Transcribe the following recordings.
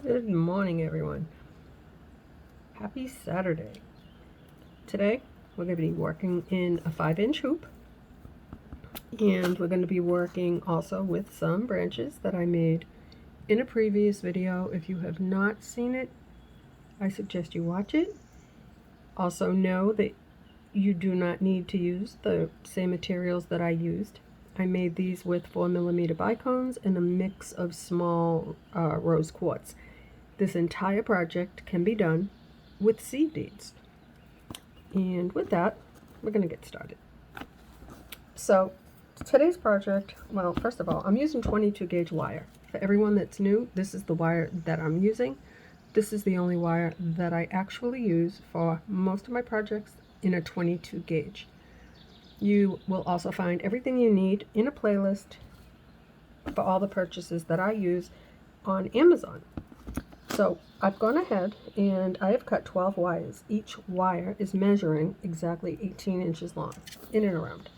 Good morning, everyone. Happy Saturday. Today, we're going to be working in a 5-inch hoop, and we're going to be working also with some branches that I made in a previous video. If you have not seen it, I suggest you watch it. Also know that you do not need to use the same materials that I used. I made these with 4mm bicones and a mix of small rose quartz. This entire project can be done with seed beads. And with that, we're going to get started. So today's project, well, first of all, I'm using 22 gauge wire. For everyone that's new, this is the wire that I'm using. This is the only wire that I actually use for most of my projects in a 22 gauge. You will also find everything you need in a playlist for all the purchases that I use on Amazon. So I've gone ahead and I have cut 12 wires. Each wire is measuring exactly 18 inches long, in and around.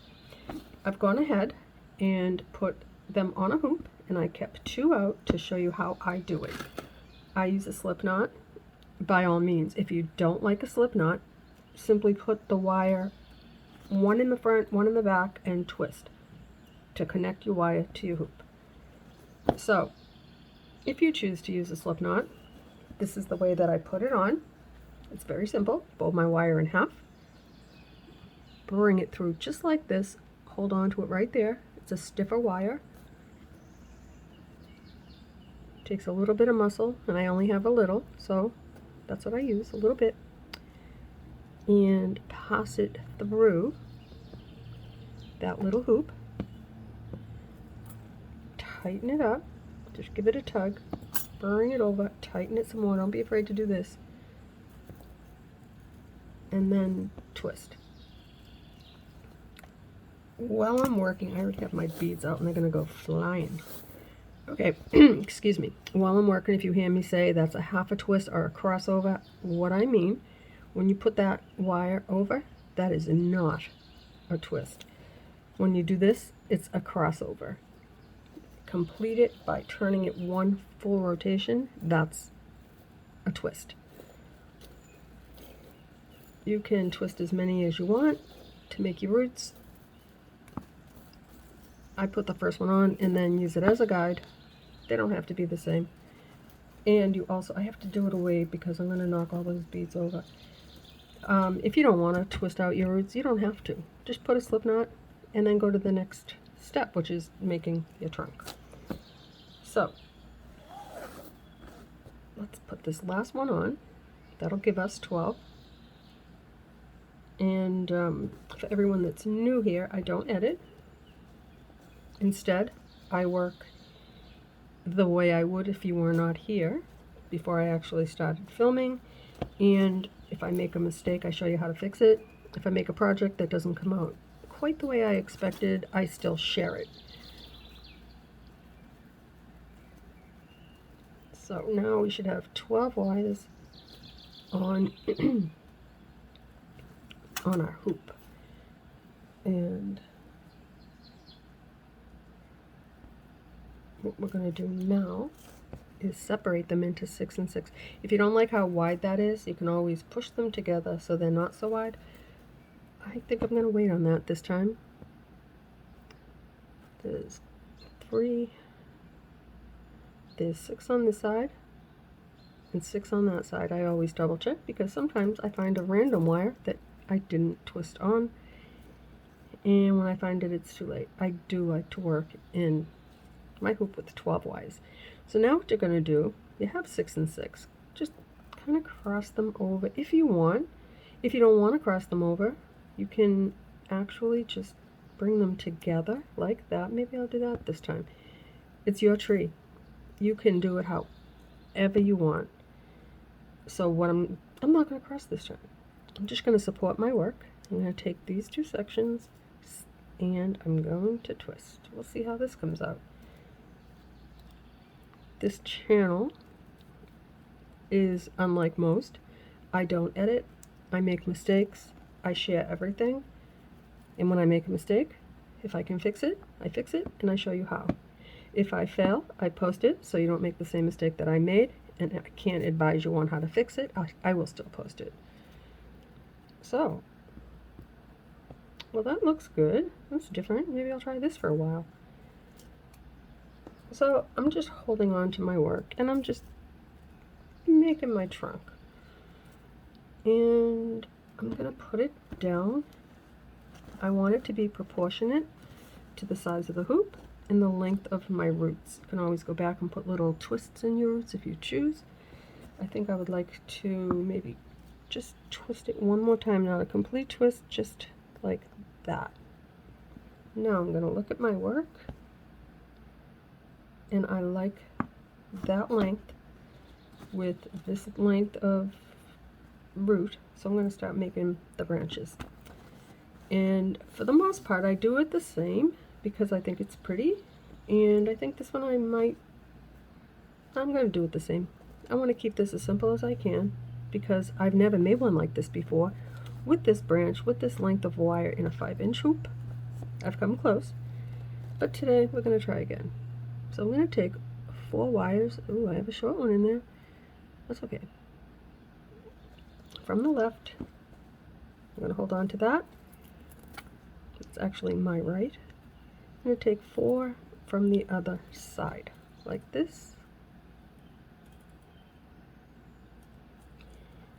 I've gone ahead and put them on a hoop, and I kept 2 out to show you how I do it. I use a slip knot. By all means, if you don't like a slip knot, simply put the wire one in the front, one in the back, and twist to connect your wire to your hoop. So if you choose to use a slip knot, this is the way that I put it on. It's very simple. Fold my wire in half, bring it through just like this, hold on to it right there. It's a stiffer wire. Takes a little bit of muscle, and I only have a little, so that's what I use, a little bit. And pass it through that little hoop. Tighten it up. Just give it a tug. Bring it over, tighten it some more. Don't be afraid to do this. And then twist. While I'm working, I already have my beads out and they're going to go flying. Okay, excuse me. While I'm working, if you hear me say that's a half a twist or a crossover, what I mean, when you put that wire over, that is not a twist. When you do this, it's a crossover. Complete it by turning it one full rotation. That's a twist. You can twist as many as you want to make your roots. I put the first one on and then use it as a guide. They don't have to be the same. And you also, I have to do it away because I'm going to knock all those beads over. If you don't want to twist out your roots, you don't have to. Just put a slip knot and then go to the next step, which is making your trunk. So let's put this last one on. That'll give us 12. And for everyone that's new here, I don't edit. Instead, I work the way I would if you were not here before I actually started filming. And if I make a mistake, I show you how to fix it. If I make a project that doesn't come out quite the way I expected, I still share it. So now we should have 12 wires on on our hoop. And what we're going to do now is separate them into 6 and 6. If you don't like how wide that is, you can always push them together so they're not so wide. I think I'm going to wait on that this time. There's 3. There's 6 on this side and 6 on that side. I always double check because sometimes I find a random wire that I didn't twist on, and when I find it, it's too late. I do like to work in my hoop with 12 wires. So now what you're going to do, you have 6 and 6. Just kind of cross them over if you want. If you don't want to cross them over, you can actually just bring them together like that. Maybe I'll do that this time. It's your tree. You can do it however you want. So what I'm not going to cross this time. I'm just going to support my work. I'm going to take these 2 sections and I'm going to twist. We'll see how this comes out. This channel is unlike most. I don't edit. I make mistakes. I share everything. And when I make a mistake, if I can fix it, I fix it and I show you how. If I fail, I post it so you don't make the same mistake that I made, and I can't advise you on how to fix it, I will still post it. So, well, that looks good. That's different. Maybe I'll try this for a while. So I'm just holding on to my work, and I'm just making my trunk. And I'm gonna put it down. I want it to be proportionate to the size of the hoop and the length of my roots. You can always go back and put little twists in your roots if you choose. I think I would like to maybe just twist it one more time, not a complete twist, just like that. Now I'm going to look at my work, and I like that length with this length of root, so I'm going to start making the branches. And for the most part I do it the same because I think it's pretty, and I think this one I'm going to do it the same. I want to keep this as simple as I can because I've never made one like this before with this branch, with this length of wire in a 5-inch hoop. I've come close, but today we're going to try again. So I'm going to take 4 wires. Ooh, I have a short one in there. That's okay. From the left, I'm going to hold on to that. It's actually my right. I'm going to take 4 from the other side, like this.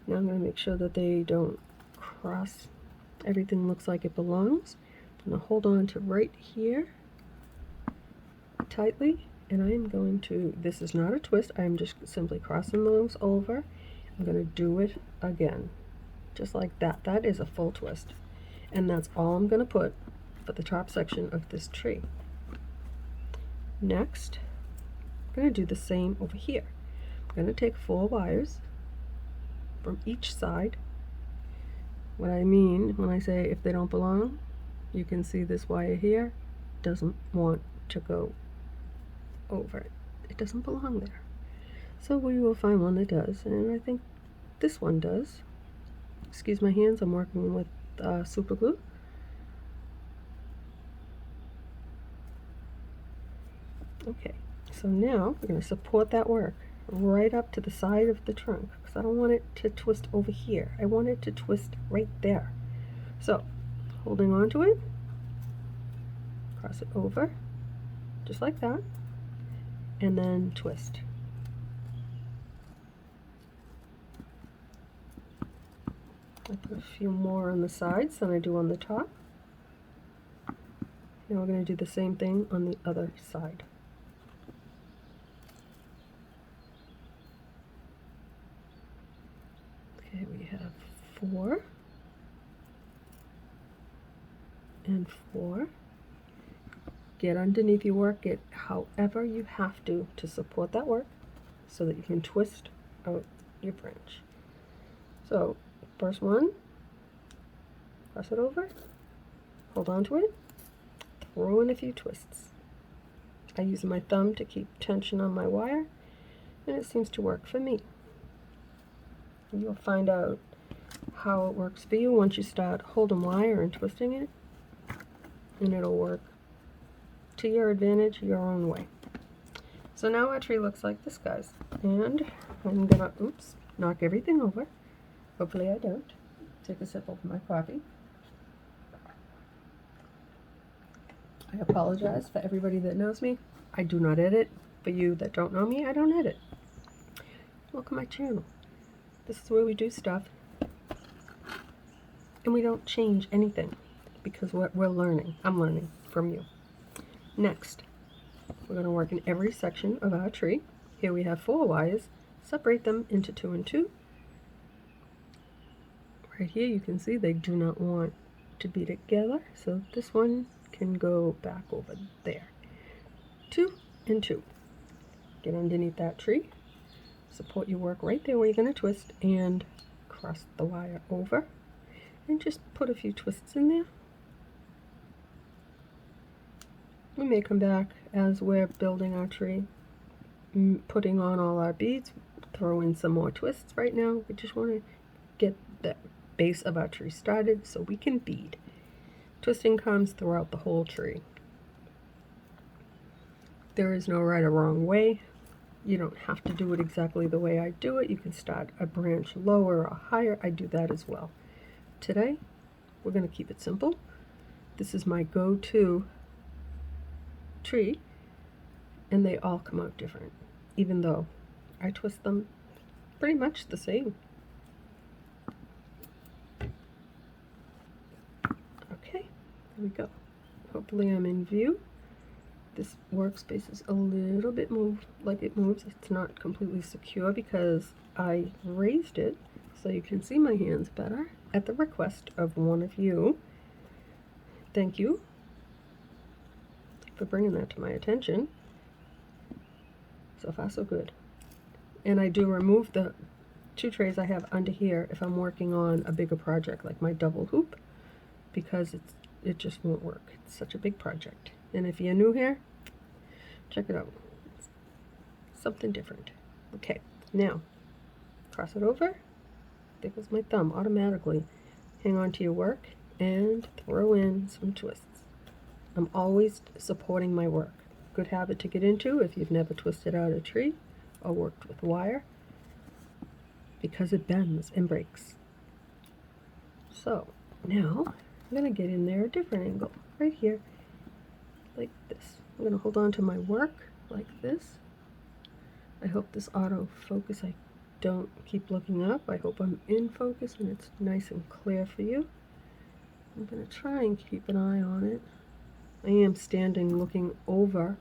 Now I'm going to make sure that they don't cross. Everything looks like it belongs. I'm going to hold on to right here tightly, and I am going to, this is not a twist, I am just simply crossing those over. I'm going to do it again, just like that. That is a full twist, and that's all I'm going to put for the top section of this tree. Next, I'm going to do the same over here. I'm going to take 4 wires from each side. What I mean when I say if they don't belong, you can see this wire here doesn't want to go over it. It doesn't belong there. So we will find one that does, and I think this one does. Excuse my hands, I'm working with super glue. Okay, so now we're going to support that work right up to the side of the trunk because I don't want it to twist over here. I want it to twist right there. So holding on to it, cross it over just like that, and then twist. I put a few more on the sides than I do on the top. Now we're going to do the same thing on the other side. Okay, we have 4 and 4. Get underneath your work, get however you have to support that work so that you can twist out your branch. So first one, cross it over, hold on to it, throw in a few twists. I use my thumb to keep tension on my wire, and it seems to work for me. You'll find out how it works for you once you start holding wire and twisting it, and it'll work to your advantage your own way. So now our tree looks like this, guys, and I'm gonna knock everything over. Hopefully I don't. Take a sip of my coffee. I apologize for everybody that knows me. I do not edit. For you that don't know me, I don't edit. Welcome to my channel. This is where we do stuff, and we don't change anything because we're learning. I'm learning from you. Next, we're going to work in every section of our tree. Here we have 4 wires. Separate them into 2 and 2. Right here you can see they do not want to be together, so this one can go back over there. 2 and 2. Get underneath that tree. Support your work right there where you're going to twist, and cross the wire over and just put a few twists in there. We may come back as we're building our tree, putting on all our beads, throw in some more twists. Right now we just want to get the base of our tree started so we can bead. Twisting comes throughout the whole tree. There is no right or wrong way. You don't have to do it exactly the way I do it. You can start a branch lower or higher. I do that as well. Today, we're going to keep it simple. This is my go-to tree, and they all come out different, even though I twist them pretty much the same. Okay, there we go. Hopefully I'm in view. This workspace is a little bit moved, like it moves. It's not completely secure because I raised it so you can see my hands better at the request of one of you. Thank you for bringing that to my attention. So far so good. And I do remove the 2 trays I have under here if I'm working on a bigger project like my double hoop, because it just won't work. It's such a big project. And if you're new here, check it out. It's something different. Okay, now cross it over. There goes my thumb automatically. Hang on to your work and throw in some twists. I'm always supporting my work. Good habit to get into if you've never twisted out a tree or worked with wire, because it bends and breaks. So now I'm going to get in there a different angle, right here, like this. I'm going to hold on to my work like this. I hope this autofocus, I don't keep looking up. I hope I'm in focus and it's nice and clear for you. I'm going to try and keep an eye on it. I am standing looking over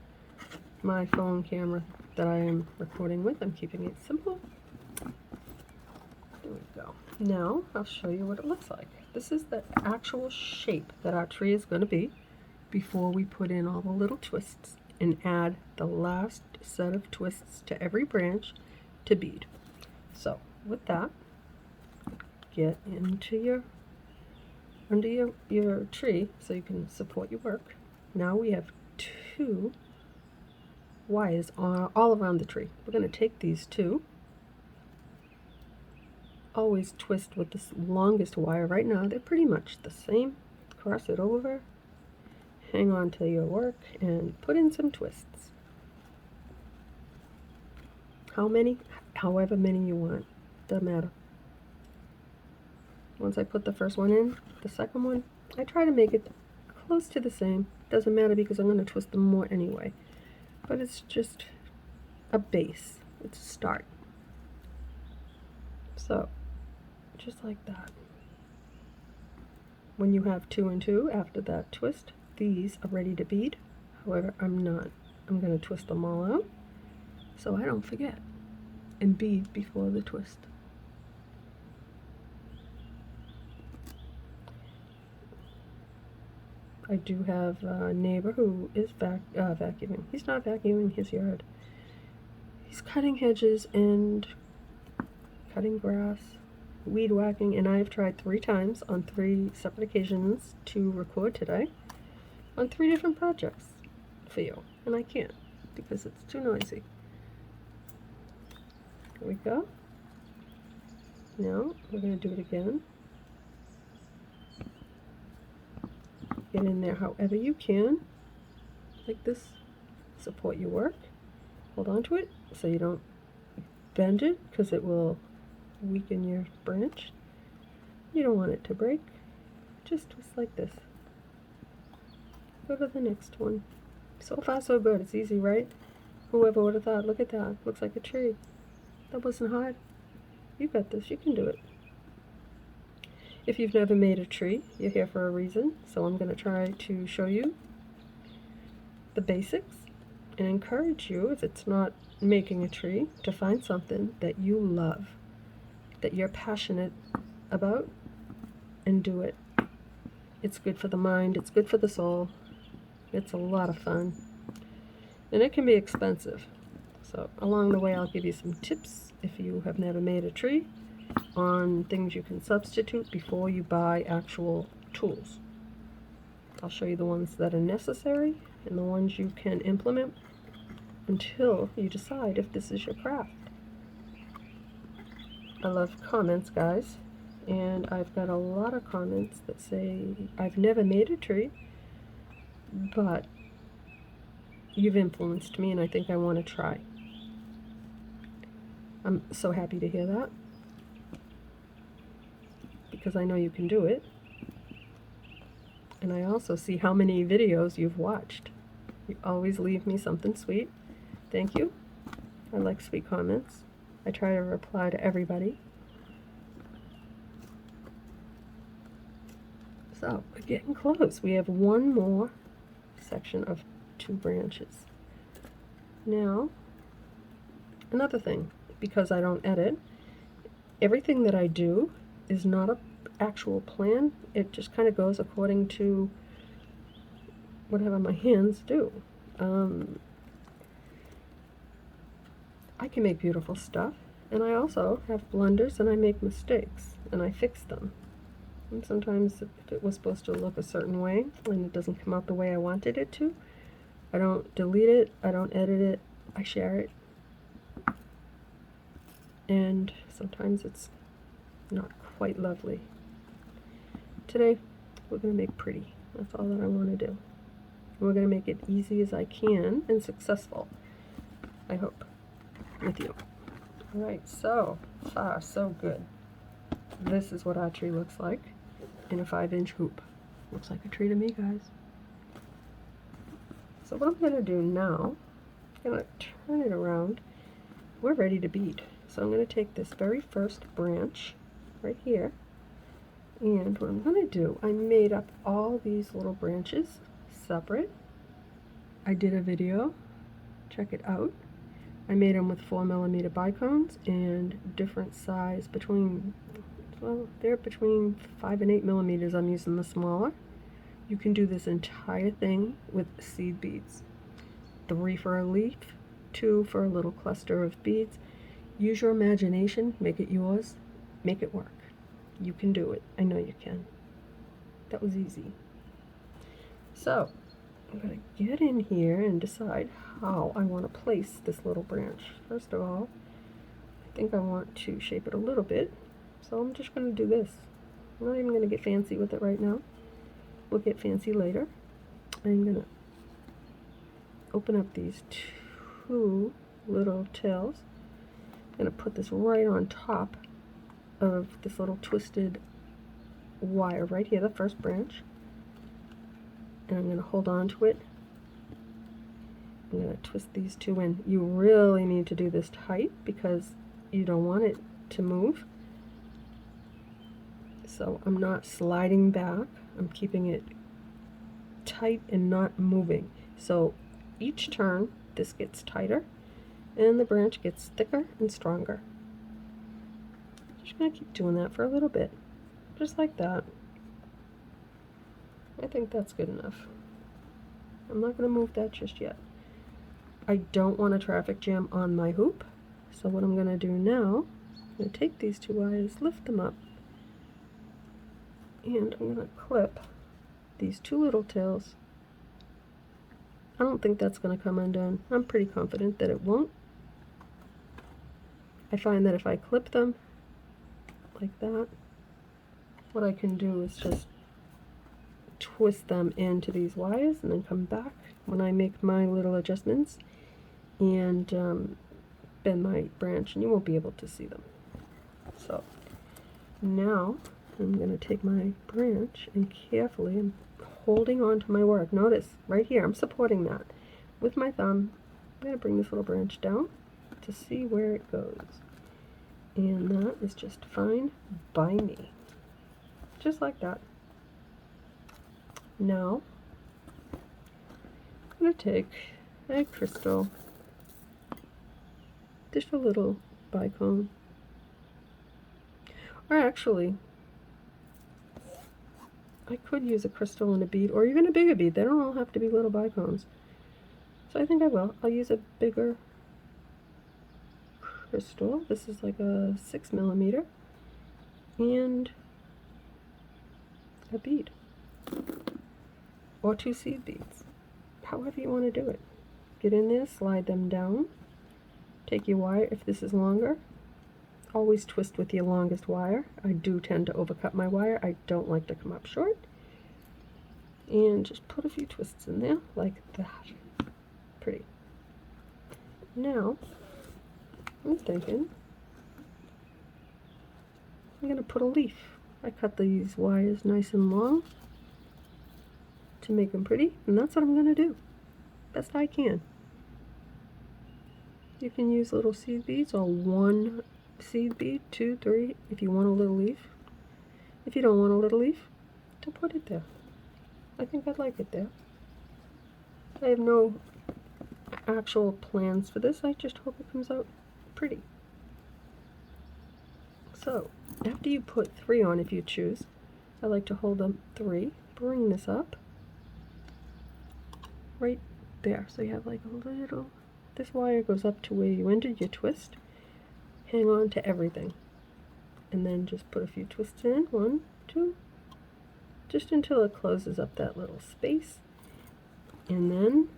my phone camera that I am recording with. I'm keeping it simple. There we go. Now I'll show you what it looks like. This is the actual shape that our tree is going to be before we put in all the little twists and add the last set of twists to every branch to bead. So with that, get into under your tree so you can support your work. Now we have 2 wires all around the tree. We're going to take these 2. Always twist with this longest wire. Right now they're pretty much the same. Cross it over, hang on to your work, and put in some twists. How many? However many you want. Doesn't matter. Once I put the first one in, the second one, I try to make it close to the same. Doesn't matter because I'm going to twist them more anyway. But it's just a base. It's a start. So, just like that. When you have 2 and 2 after that twist, these are ready to bead. However, I'm not. I'm going to twist them all out so I don't forget and bead before the twist. I do have a neighbor who is vacuuming. He's not vacuuming his yard. He's cutting hedges and cutting grass, weed whacking, and I've tried 3 times on 3 separate occasions to record today on 3 different projects for you, and I can't because it's too noisy. There we go. Now we're going to do it again. Get in there however you can, like this. Support your work. Hold on to it so you don't bend it because it will weaken your branch. You don't want it to break. Just twist like this. Go to the next one. So far so good. It's easy, right? Whoever would have thought, look at that. Looks like a tree. That wasn't hard. You got this. You can do it. If you've never made a tree, you're here for a reason. So I'm going to try to show you the basics and encourage you, if it's not making a tree, to find something that you love, that you're passionate about, and do it. It's good for the mind. It's good for the soul. It's a lot of fun. And it can be expensive. So along the way, I'll give you some tips if you have never made a tree on things you can substitute before you buy actual tools. I'll show you the ones that are necessary and the ones you can implement until you decide if this is your craft. I love comments, guys, and I've got a lot of comments that say, I've never made a tree, but you've influenced me and I think I want to try. I'm so happy to hear that, because I know you can do it. And I also see how many videos you've watched. You always leave me something sweet. Thank you. I like sweet comments. I try to reply to everybody. So, we're getting close. We have one more section of 2 branches. Now, another thing, because I don't edit, everything that I do is not an actual plan. It just kind of goes according to whatever my hands do. I can make beautiful stuff, and I also have blunders, and I make mistakes, and I fix them. And sometimes if it was supposed to look a certain way and it doesn't come out the way I wanted it to, I don't delete it, I don't edit it, I share it. And sometimes it's not quite lovely. Today, we're going to make pretty. That's all that I want to do. We're going to make it easy as I can and successful, I hope, with you. Alright, so far so good. This is what our tree looks like in a 5-inch hoop. Looks like a tree to me, guys. So what I'm going to do now, I'm going to turn it around. We're ready to bead. So I'm going to take this very first branch right here, and what I'm going to do, I made up all these little branches separate. I did a video, check it out. I made them with 4mm bicones and different size between, well, they're between 5 and 8mm. I'm using the smaller. You can do this entire thing with seed beads. 3 for a leaf, 2 for a little cluster of beads. Use your imagination, make it yours, make it work. You can do it. I know you can. That was easy. So, I'm going to get in here and decide how I want to place this little branch. First of all, I think I want to shape it a little bit. So I'm just going to do this. I'm not even going to get fancy with it right now. We'll get fancy later. I'm going to open up these 2 little tails. I'm going to put this right on top of this little twisted wire right here, the first branch. And I'm going to hold on to it. I'm going to twist these 2 in. You really need to do this tight because you don't want it to move. So I'm not sliding back. I'm keeping it tight and not moving. So each turn, this gets tighter and the branch gets thicker and stronger. Just going to keep doing that for a little bit. Just like that. I think that's good enough. I'm not going to move that just yet. I don't want a traffic jam on my hoop. So what I'm going to do now, I'm going to take these 2 wires, lift them up, and I'm going to clip these 2 little tails. I don't think that's going to come undone. I'm pretty confident that it won't. I find that if I clip them like that, what I can do is just twist them into these wires and then come back when I make my little adjustments and bend my branch, and you won't be able to see them. So now I'm going to take my branch and carefully, I'm holding on to my work. Notice right here, I'm supporting that with my thumb. I'm going to bring this little branch down to see where it goes. And that is just fine by me. Just like that. Now, I'm going to take a crystal, just a little bicone. Or actually, I could use a crystal and a bead, or even a bigger bead. They don't all have to be little bicones. So I think I will. I'll use a bigger crystal. This is like a 6mm, and a bead, or 2 seed beads, however you want to do it. Get in there, slide them down, take your wire. If this is longer, always twist with your longest wire. I do tend to overcut my wire. I don't like to come up short. And just put a few twists in there like that. Pretty. Now, I'm thinking I'm going to put a leaf. I cut these wires nice and long to make them pretty, and that's what I'm going to do. Best I can. You can use little seed beads or one seed bead, 2, 3, if you want a little leaf. If you don't want a little leaf, don't put it there. I think I'd like it there. I have no actual plans for this. I just hope it comes out pretty. So, after you put 3 on, if you choose, I like to hold up 3, bring this up right there. So you have like a little, this wire goes up to where you ended your twist. Hang on to everything. And then just put a few twists in, 1, 2, just until it closes up that little space. And then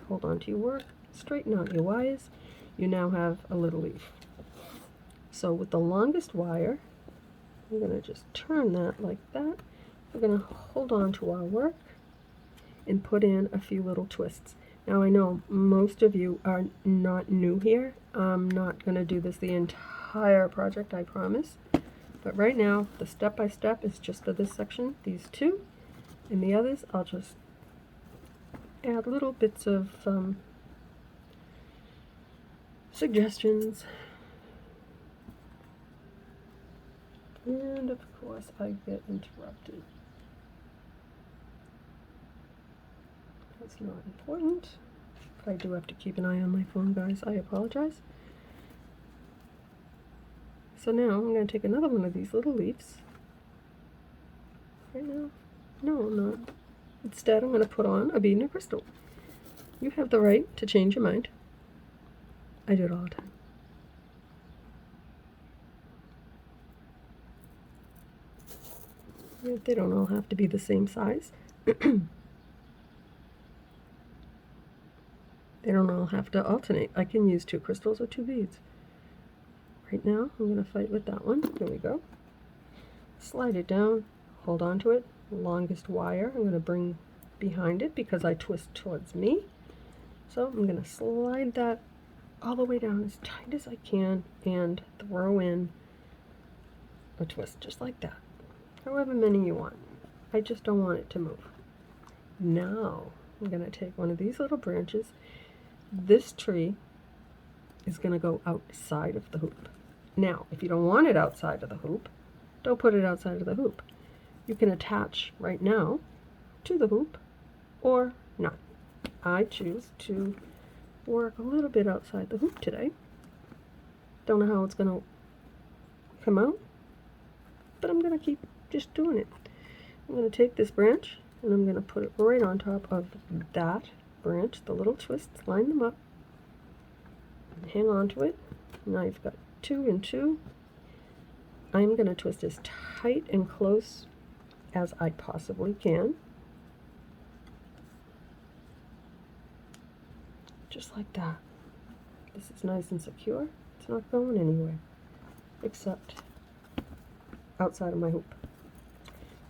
hold on to your work, straighten out your wires. You now have a little leaf. So with the longest wire, I'm going to just turn that like that. We're going to hold on to our work and put in a few little twists. Now I know most of you are not new here. I'm not going to do this the entire project, I promise. But right now, the step-by-step is just for this section, these 2, and the others I'll just add little bits of suggestions. And of course I get interrupted. That's not important, but I do have to keep an eye on my phone, guys. I apologize. So now I'm going to take another one of these little leaves. Right now? No, I'm not. Instead, I'm going to put on a bead and a crystal. You have the right to change your mind. I do it all the time. They don't all have to be the same size. They don't all have to alternate. I can use 2 crystals or 2 beads. Right now, I'm going to fight with that one. Here we go. Slide it down, hold on to it. Longest wire I'm going to bring behind it because I twist towards me. So I'm going to slide that all the way down as tight as I can and throw in a twist just like that. However many you want. I just don't want it to move. Now I'm going to take one of these little branches. This tree is going to go outside of the hoop. Now, if you don't want it outside of the hoop, don't put it outside of the hoop. You can attach right now to the hoop or not. I choose to work a little bit outside the hoop today. Don't know how it's going to come out, but I'm going to keep just doing it. I'm going to take this branch and I'm going to put it right on top of that branch, the little twists, line them up, and hang on to it. Now you've got 2 and 2. I'm going to twist as tight and close as I possibly can. Just like that. This is nice and secure. It's not going anywhere except outside of my hoop.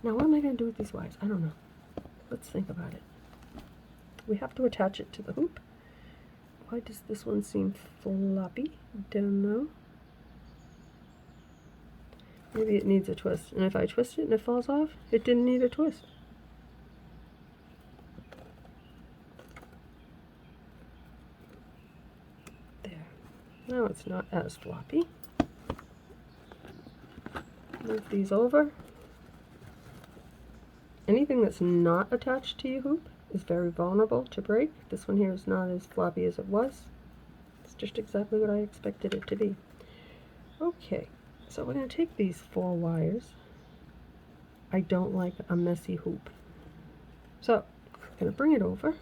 Now what am I going to do with these wires? I don't know. Let's think about it. We have to attach it to the hoop. Why does this one seem floppy? Don't know. Maybe it needs a twist. And if I twist it and it falls off, it didn't need a twist. There. Now it's not as floppy. Move these over. Anything that's not attached to your hoop is very vulnerable to break. This one here is not as floppy as it was. It's just exactly what I expected it to be. Okay, so we're going to take these 4 wires. I don't like a messy hoop. So, I'm going to bring it over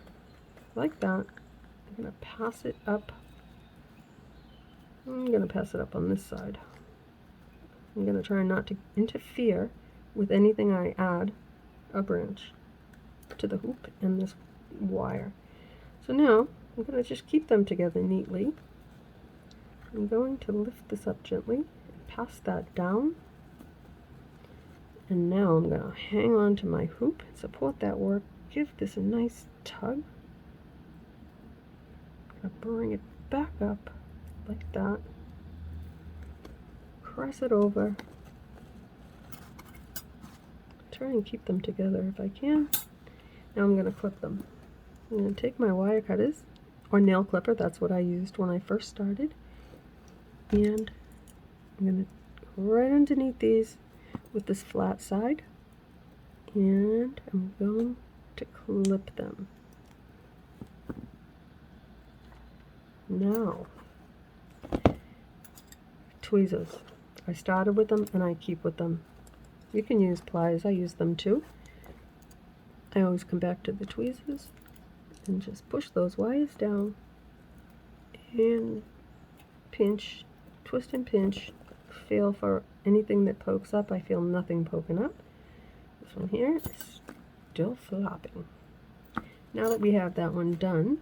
like that. I'm going to pass it up. I'm going to pass it up on this side. I'm going to try not to interfere with anything I add a branch to the hoop and this wire. So now I'm going to just keep them together neatly. I'm going to lift this up gently and pass that down. And now I'm going to hang on to my hoop and support that work. Give this a nice tug. I'm going to bring it back up like that. press it over. Try and keep them together if I can. Now I'm going to clip them. I'm going to take my wire cutters, or nail clipper, that's what I used when I first started, and I'm going to go right underneath these with this flat side, and I'm going to clip them. Now, tweezers. I started with them and I keep with them. You can use pliers, I use them too. I always come back to the tweezers and just push those wires down and pinch, twist and pinch. Feel for anything that pokes up. I feel nothing poking up. This one here is still flopping. Now that we have that one done,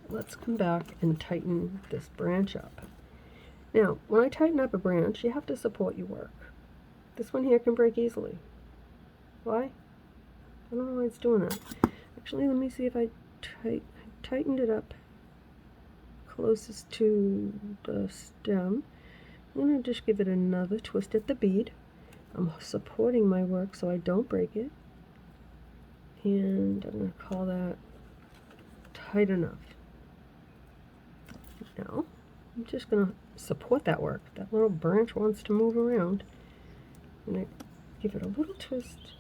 let's come back and tighten this branch up. Now, when I tighten up a branch, you have to support your work. This one here can break easily. Why? I don't know why it's doing that. Actually, let me see if I tightened it up closest to the stem. I'm going to just give it another twist at the bead. I'm supporting my work so I don't break it. And I'm going to call that tight enough. Now, I'm just going to support that work. That little branch wants to move around. I'm going to give it a little twist.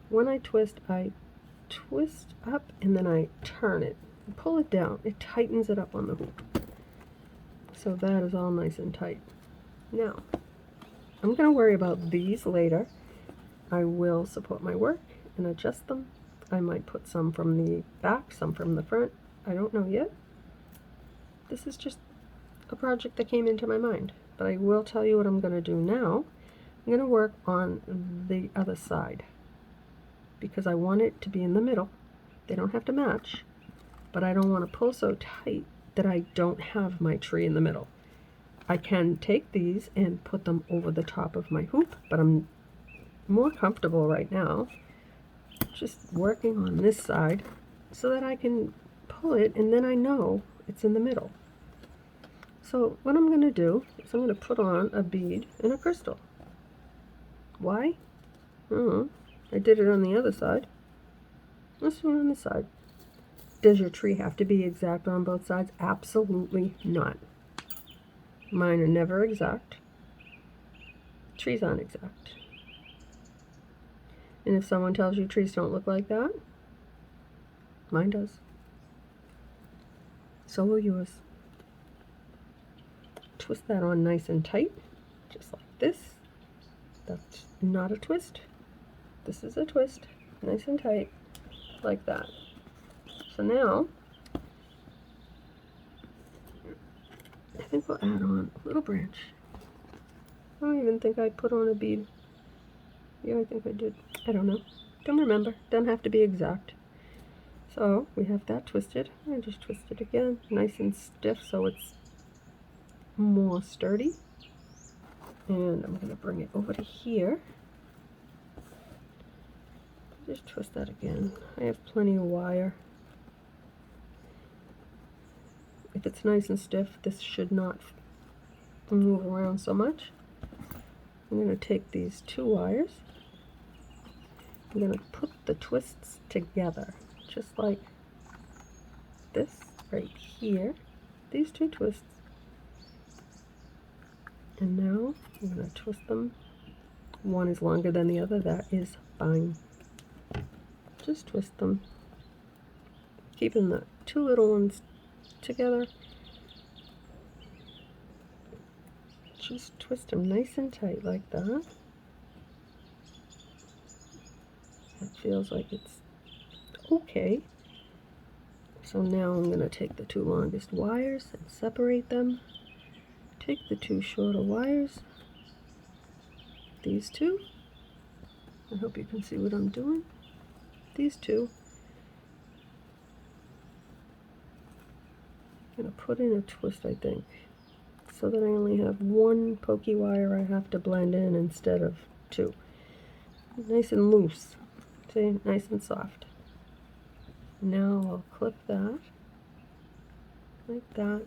When I twist up and then I turn it and pull it down. It tightens it up on the hoop. So that is all nice and tight. Now, I'm going to worry about these later. I will support my work and adjust them. I might put some from the back, some from the front. I don't know yet. This is just a project that came into my mind. But I will tell you what I'm going to do now. I'm going to work on the other side because I want it to be in the middle. They don't have to match, but I don't want to pull so tight that I don't have my tree in the middle. I can take these and put them over the top of my hoop, but I'm more comfortable right now just working on this side so that I can pull it and then I know it's in the middle. So what I'm going to do is I'm going to put on a bead and a crystal. Why? I did it on the other side. Let's do it on this side. Does your tree have to be exact on both sides? Absolutely not. Mine are never exact. Trees aren't exact. And if someone tells you trees don't look like that, mine does. So will yours. Twist that on nice and tight, just like this. That's not a twist. This is a twist, nice and tight, like that. So now, I think we'll add on a little branch. I don't even think I put on a bead. Yeah, I think I did. I don't know. Don't remember. Doesn't have to be exact. So we have that twisted. I just twist it again, nice and stiff so it's more sturdy. And I'm going to bring it over to here. Just twist that again. I have plenty of wire. If it's nice and stiff, this should not move around so much. I'm going to take these two wires. I'm going to put the twists together, just like this right here. These two twists. And now I'm going to twist them. One is longer than the other. That is fine. Just twist them. Keeping the two little ones together. Just twist them nice and tight like that. That feels like it's okay. So now I'm going to take the two longest wires and separate them. Take the two shorter wires, these two. I hope you can see what I'm doing. These two. I'm going to put in a twist, I think, so that I only have one pokey wire I have to blend in instead of two. Nice and loose. See, nice and soft. Now I'll clip that, like that.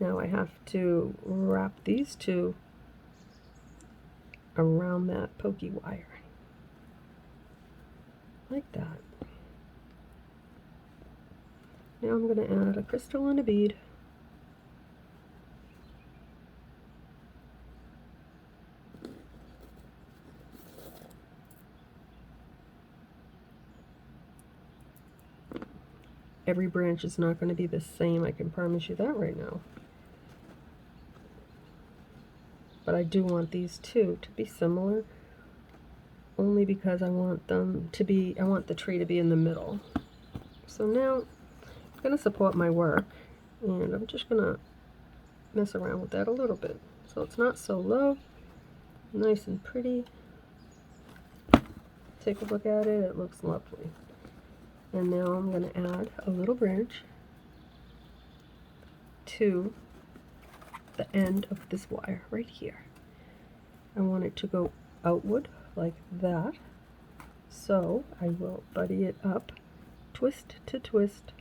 Now I have to wrap these two around that pokey wire, like that. Now I'm going to add a crystal and a bead. Every branch is not going to be the same, I can promise you that right now. But I do want these two to be similar, only because I want them to be, I want the tree to be in the middle. So now I'm going to support my work, and I'm just going to mess around with that a little bit. So it's not so low, nice and pretty. Take a look at it, it looks lovely. And now I'm going to add a little branch to the end of this wire right here. I want it to go outward like that. So I will buddy it up, twist to twist,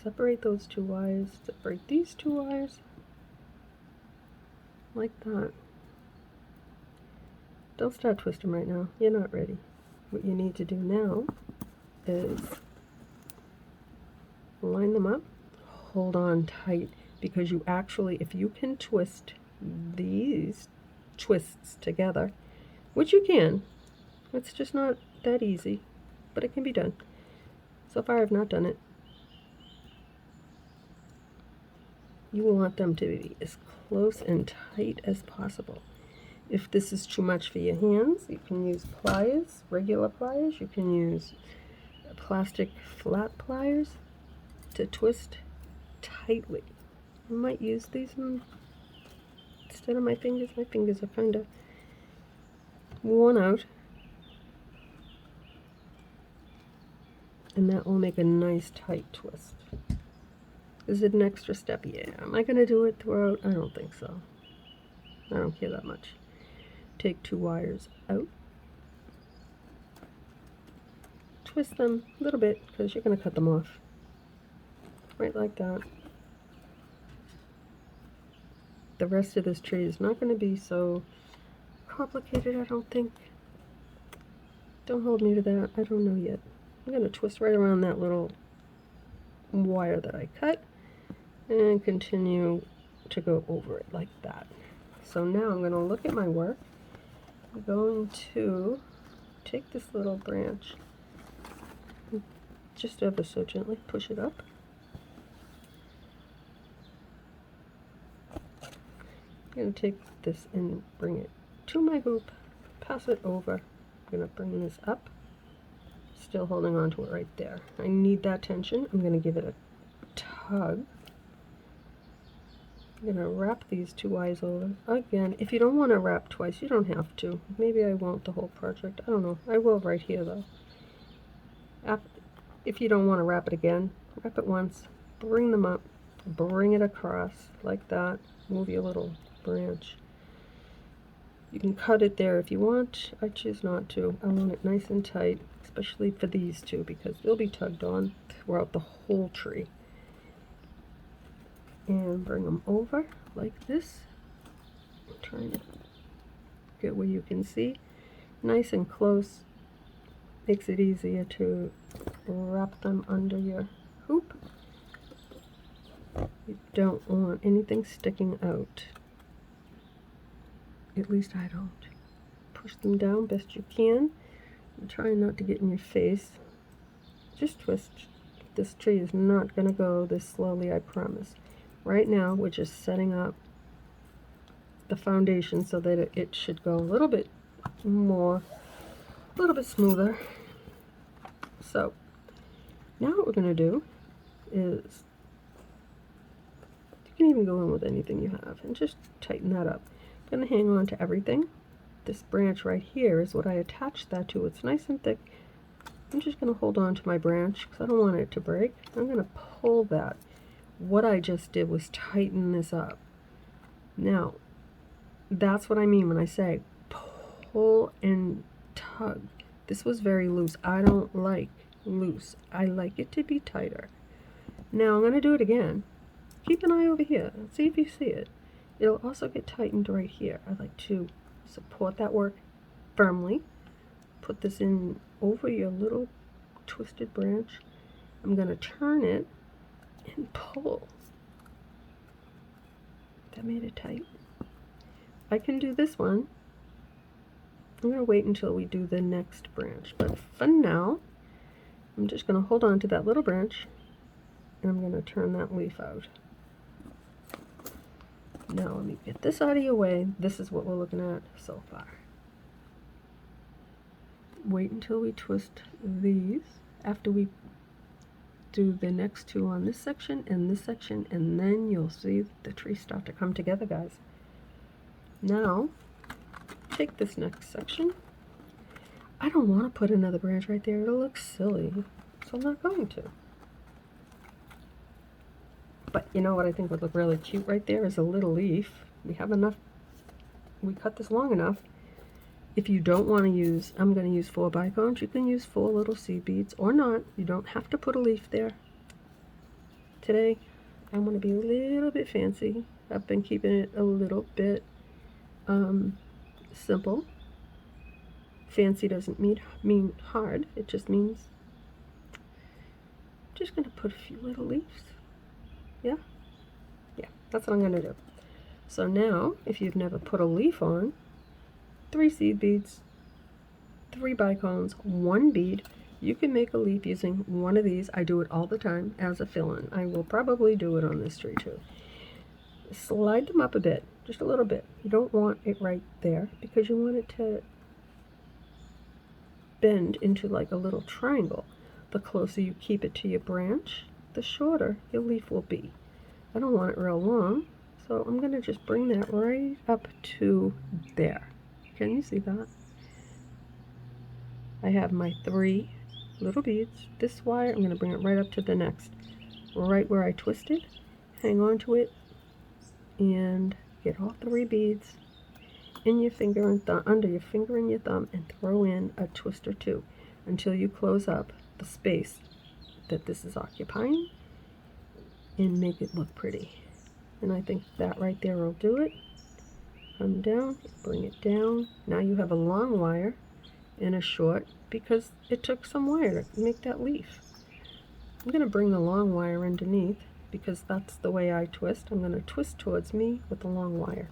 separate those two wires, separate these two wires, like that. Don't start twisting right now, you're not ready. What you need to do now is line them up, hold on tight, because you actually, if you can twist these twists together, which you can, it's just not that easy, but it can be done. So far I've not done it. You want them to be as close and tight as possible. If this is too much for your hands, you can use pliers, regular pliers. You can use plastic flat pliers to twist tightly. I might use these instead of my fingers. My fingers are kind of worn out, and that will make a nice tight twist. Is it an extra step? Yeah. Am I going to do it throughout? I don't think so. I don't care that much. Take two wires out, twist them a little bit because you're going to cut them off. Right like that. The rest of this tree is not going to be so complicated, I don't think. Don't hold me to that. I don't know yet. I'm going to twist right around that little wire that I cut and continue to go over it like that. So now I'm going to look at my work. I'm going to take this little branch, just ever so gently push it up. I'm going to take this and bring it to my hoop, pass it over. I'm going to bring this up, still holding on to it right there. I need that tension. I'm going to give it a tug. I'm going to wrap these two wires over. Again, if you don't want to wrap twice, you don't have to. Maybe I won't the whole project. I don't know. I will right here though. If you don't want to wrap it again, wrap it once, bring them up, bring it across like that. Move your little branch. You can cut it there if you want. I choose not to. I want it nice and tight, especially for these two, because they'll be tugged on throughout the whole tree. And bring them over like this. I'm trying to get where you can see. Nice and close. Makes it easier to wrap them under your hoop. You don't want anything sticking out. At least I don't. Push them down best you can. I'm trying not to get in your face. Just twist. This tree is not going to go this slowly, I promise. Right now, we're just setting up the foundation so that it should go a little bit more, a little bit smoother. So, now what we're going to do is, you can even go in with anything you have and just tighten that up. I'm going to hang on to everything. This branch right here is what I attached that to. It's nice and thick. I'm just going to hold on to my branch because I don't want it to break. I'm going to pull that. What I just did was tighten this up. Now, that's what I mean when I say pull and tug. This was very loose. I don't like loose. I like it to be tighter. Now I'm going to do it again, keep an eye over here. See if you see it. It'll also get tightened right here. I like to support that work firmly. Put this in over your little twisted branch. I'm going to turn it and pull. That made it tight. I can do this one. I'm going to wait until we do the next branch, but for now, I'm just going to hold on to that little branch and I'm going to turn that leaf out. Now let me get this out of your way. This is what we're looking at so far. Wait until we twist these after we do the next two on this section, and then you'll see the tree start to come together, guys. Now, take this next section. I don't want to put another branch right there. It'll look silly, so I'm not going to. But you know what I think would look really cute right there is a little leaf. We have enough. We cut this long enough. If you don't want to use, I'm going to use 4 bicones. You can use 4 little seed beads or not. You don't have to put a leaf there. Today, I'm going to be a little bit fancy. I've been keeping it a little bit simple. Fancy doesn't mean hard. It just means I'm just going to put a few little leaves. Yeah, that's what I'm going to do. So now, if you've never put a leaf on, 3 seed beads, 3 bicones, 1 bead. You can make a leaf using one of these. I do it all the time as a fill-in. I will probably do it on this tree too. Slide them up a bit, just a little bit. You don't want it right there because you want it to bend into like a little triangle. The closer you keep it to your branch, the shorter your leaf will be. I don't want it real long, so I'm going to just bring that right up to there. Can you see that? I have my 3 little beads. This wire, I'm going to bring it right up to the next, right where I twisted. Hang on to it and get all 3 beads in your finger and under your finger and your thumb, and throw in a twist or 2 until you close up the space that this is occupying and make it look pretty. And I think that right there will do it. Come down, bring it down. Now you have a long wire and a short because it took some wire to make that leaf. I'm going to bring the long wire underneath because that's the way I twist. I'm going to twist towards me with the long wire.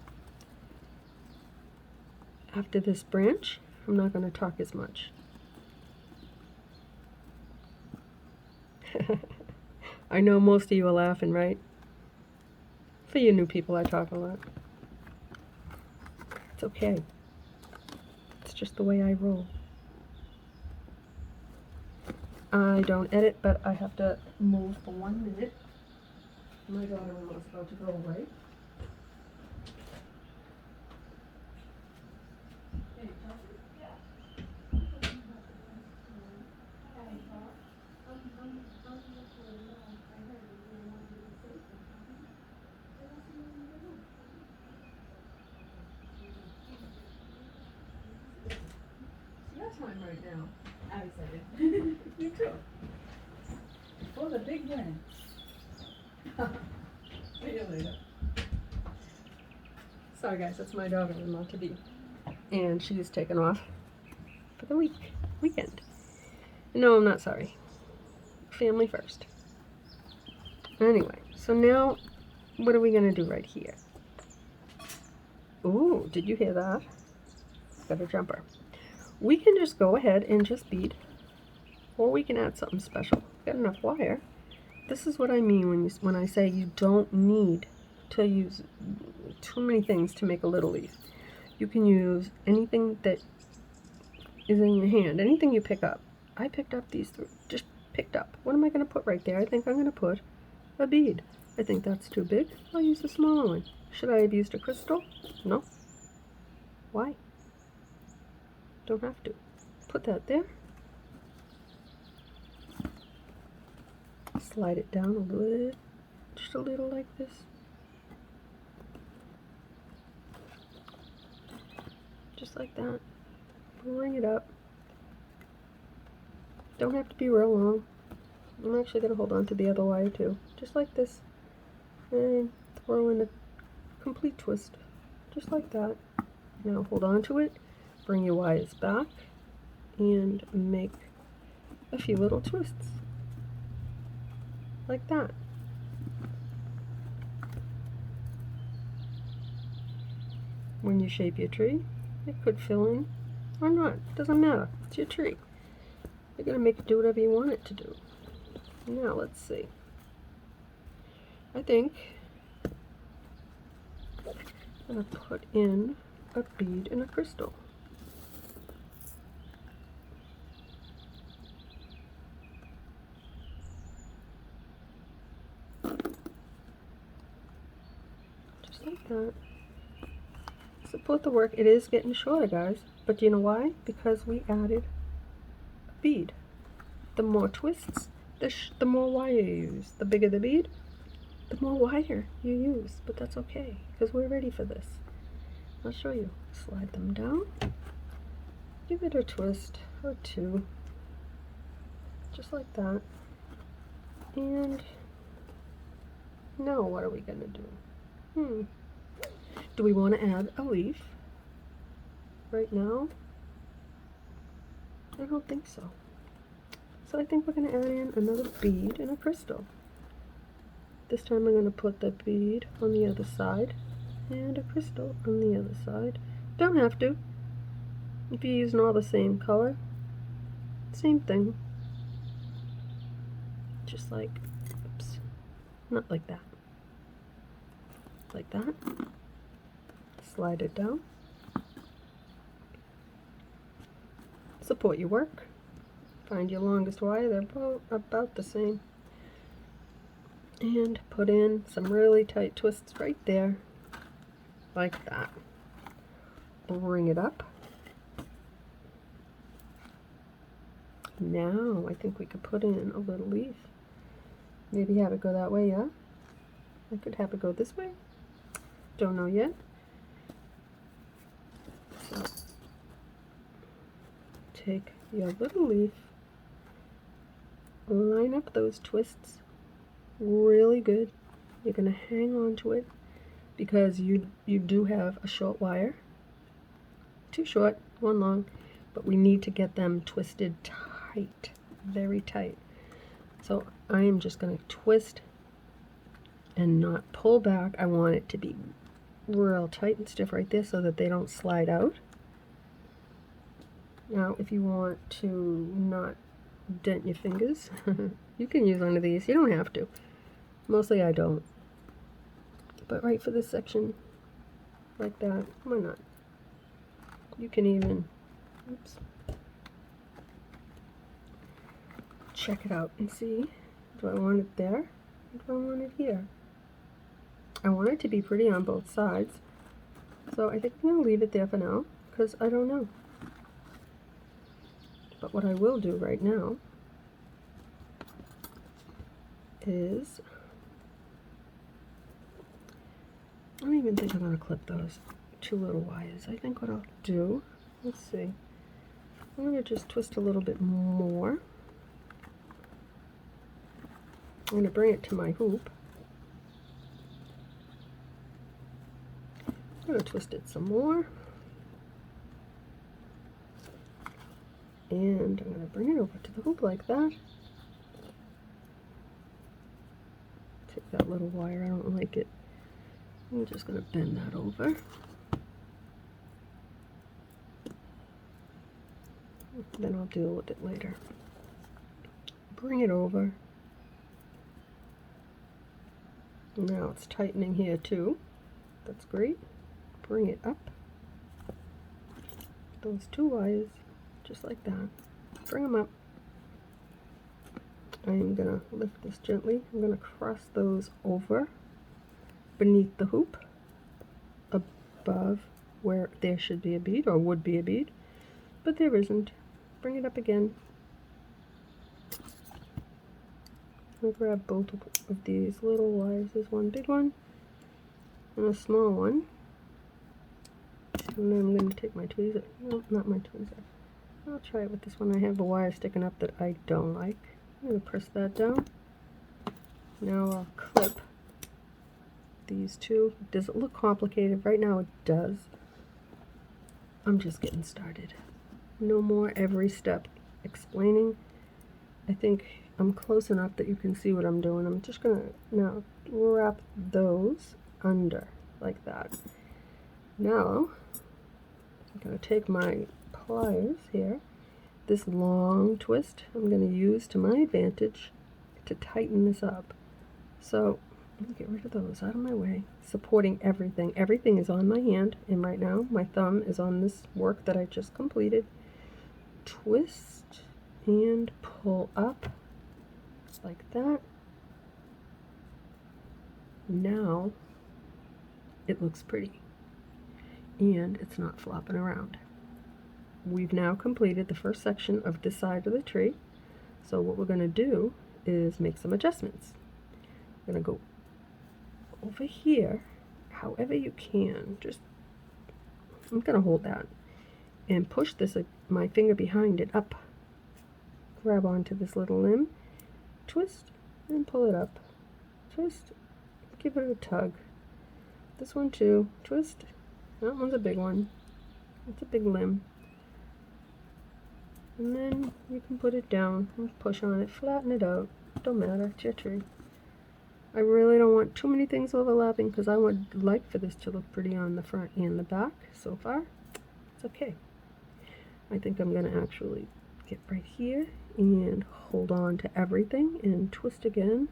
After this branch, I'm not going to talk as much. I know most of you are laughing, right? For you new people, I talk a lot. It's okay. It's just the way I roll. I don't edit, but I have to move for 1 minute. My daughter-in-law is about to go away. That's mine right now. I'm excited. You too. For the big win. See you later. Sorry guys, that's my daughter-in-law to be. And she's taken off for the weekend. No, I'm not sorry. Family first. Anyway, so now what are we going to do right here? Ooh, did you hear that? Got a jumper. We can just go ahead and just bead, or we can add something special. Got enough wire. This is what I mean when I say you don't need to use too many things to make a little leaf. You can use anything that is in your hand, anything you pick up. I picked up these 3, just picked up. What am I going to put right there? I think I'm going to put a bead. I think that's too big. I'll use a smaller one. Should I have used a crystal? No. Why? Don't have to. Put that there. Slide it down a little, just a little like this. Just like that. Bring it up. Don't have to be real long. I'm actually going to hold on to the other wire too. Just like this. and throw in a complete twist, just like that. Now hold on to it, bring your wires back, and make a few little twists, like that. When you shape your tree, it could fill in or not, doesn't matter, it's your tree. You're gonna make it do whatever you want it to do. Now let's see. I think I'm gonna put in a bead and a crystal. Just like that. Support the work. It is getting shorter, guys. But do you know why? Because we added a bead. The more twists, the more wire you use. The bigger the bead, the more wire you use. But that's okay, because we're ready for this. I'll show you. Slide them down. Give it a twist or two. Just like that. And now what are we going to do? Do we want to add a leaf right now? I don't think so. So I think we're going to add in another bead and a crystal. This time I'm going to put the bead on the other side and a crystal on the other side. Don't have to. If you're using all the same color, same thing. Just like, oops, not like that. Like that. Slide it down. Support your work. Find your longest wire, they're about the same. And put in some really tight twists right there, like that. Bring it up. Now I think we could put in a little leaf. Maybe have it go that way, yeah? I could have it go this way. Don't know yet. So take your little leaf, line up those twists really good. You're going to hang on to it because you do have a short wire. Too short, one long, but we need to get them twisted tight, very tight. So I am just going to twist and not pull back. I want it to be real tight and stiff right there so that they don't slide out. Now if you want to not dent your fingers, you can use one of these. You don't have to. Mostly I don't. But right for this section, like that, why not? You can even, oops, check it out and see, do I want it there, or do I want it here? I want it to be pretty on both sides, so I think I'm going to leave it there for now, because I don't know. But what I will do right now is, I don't even think I'm going to clip those two little wires. I think what I'll do, let's see, I'm going to just twist a little bit more. I'm going to bring it to my hoop. I'm going to twist it some more. And I'm going to bring it over to the hoop like that. Take that little wire, I don't like it. I'm just going to bend that over. Then I'll deal with it later. Bring it over. Now it's tightening here too. That's great. Bring it up. Those two wires, just like that. Bring them up. I am going to lift this gently. I'm going to cross those over beneath the hoop, above where there should be a bead, or would be a bead, but there isn't. Bring it up again. I'll grab both of these little wires. There's one big one and a small one. And then I'm going to take my tweezer. No, not my tweezer. I'll try it with this one. I have a wire sticking up that I don't like. I'm going to press that down. Now I'll clip these two. Does it look complicated? Right now it does. I'm just getting started. No more every step explaining. I think I'm close enough that you can see what I'm doing. I'm just gonna now wrap those under like that. Now I'm gonna take my pliers here, this long twist I'm gonna use to my advantage to tighten this up. So let me get rid of those out of my way, supporting everything. Everything is on my hand, and right now my thumb is on this work that I just completed. Twist and pull up like that. Now it looks pretty and it's not flopping around. We've now completed the first section of this side of the tree. So what we're going to do is make some adjustments. I'm going to go over here however you can. Just, I'm going to hold that and push this, my finger behind it up. Grab onto this little limb, twist and pull it up. Twist, give it a tug. This one too, twist. That one's a big one. It's a big limb. And then you can put it down and push on it, flatten it out. Don't matter, it's your tree. I really don't want too many things overlapping because I would like for this to look pretty on the front and the back. So far, it's okay. I think I'm going to actually get right here and hold on to everything and twist again.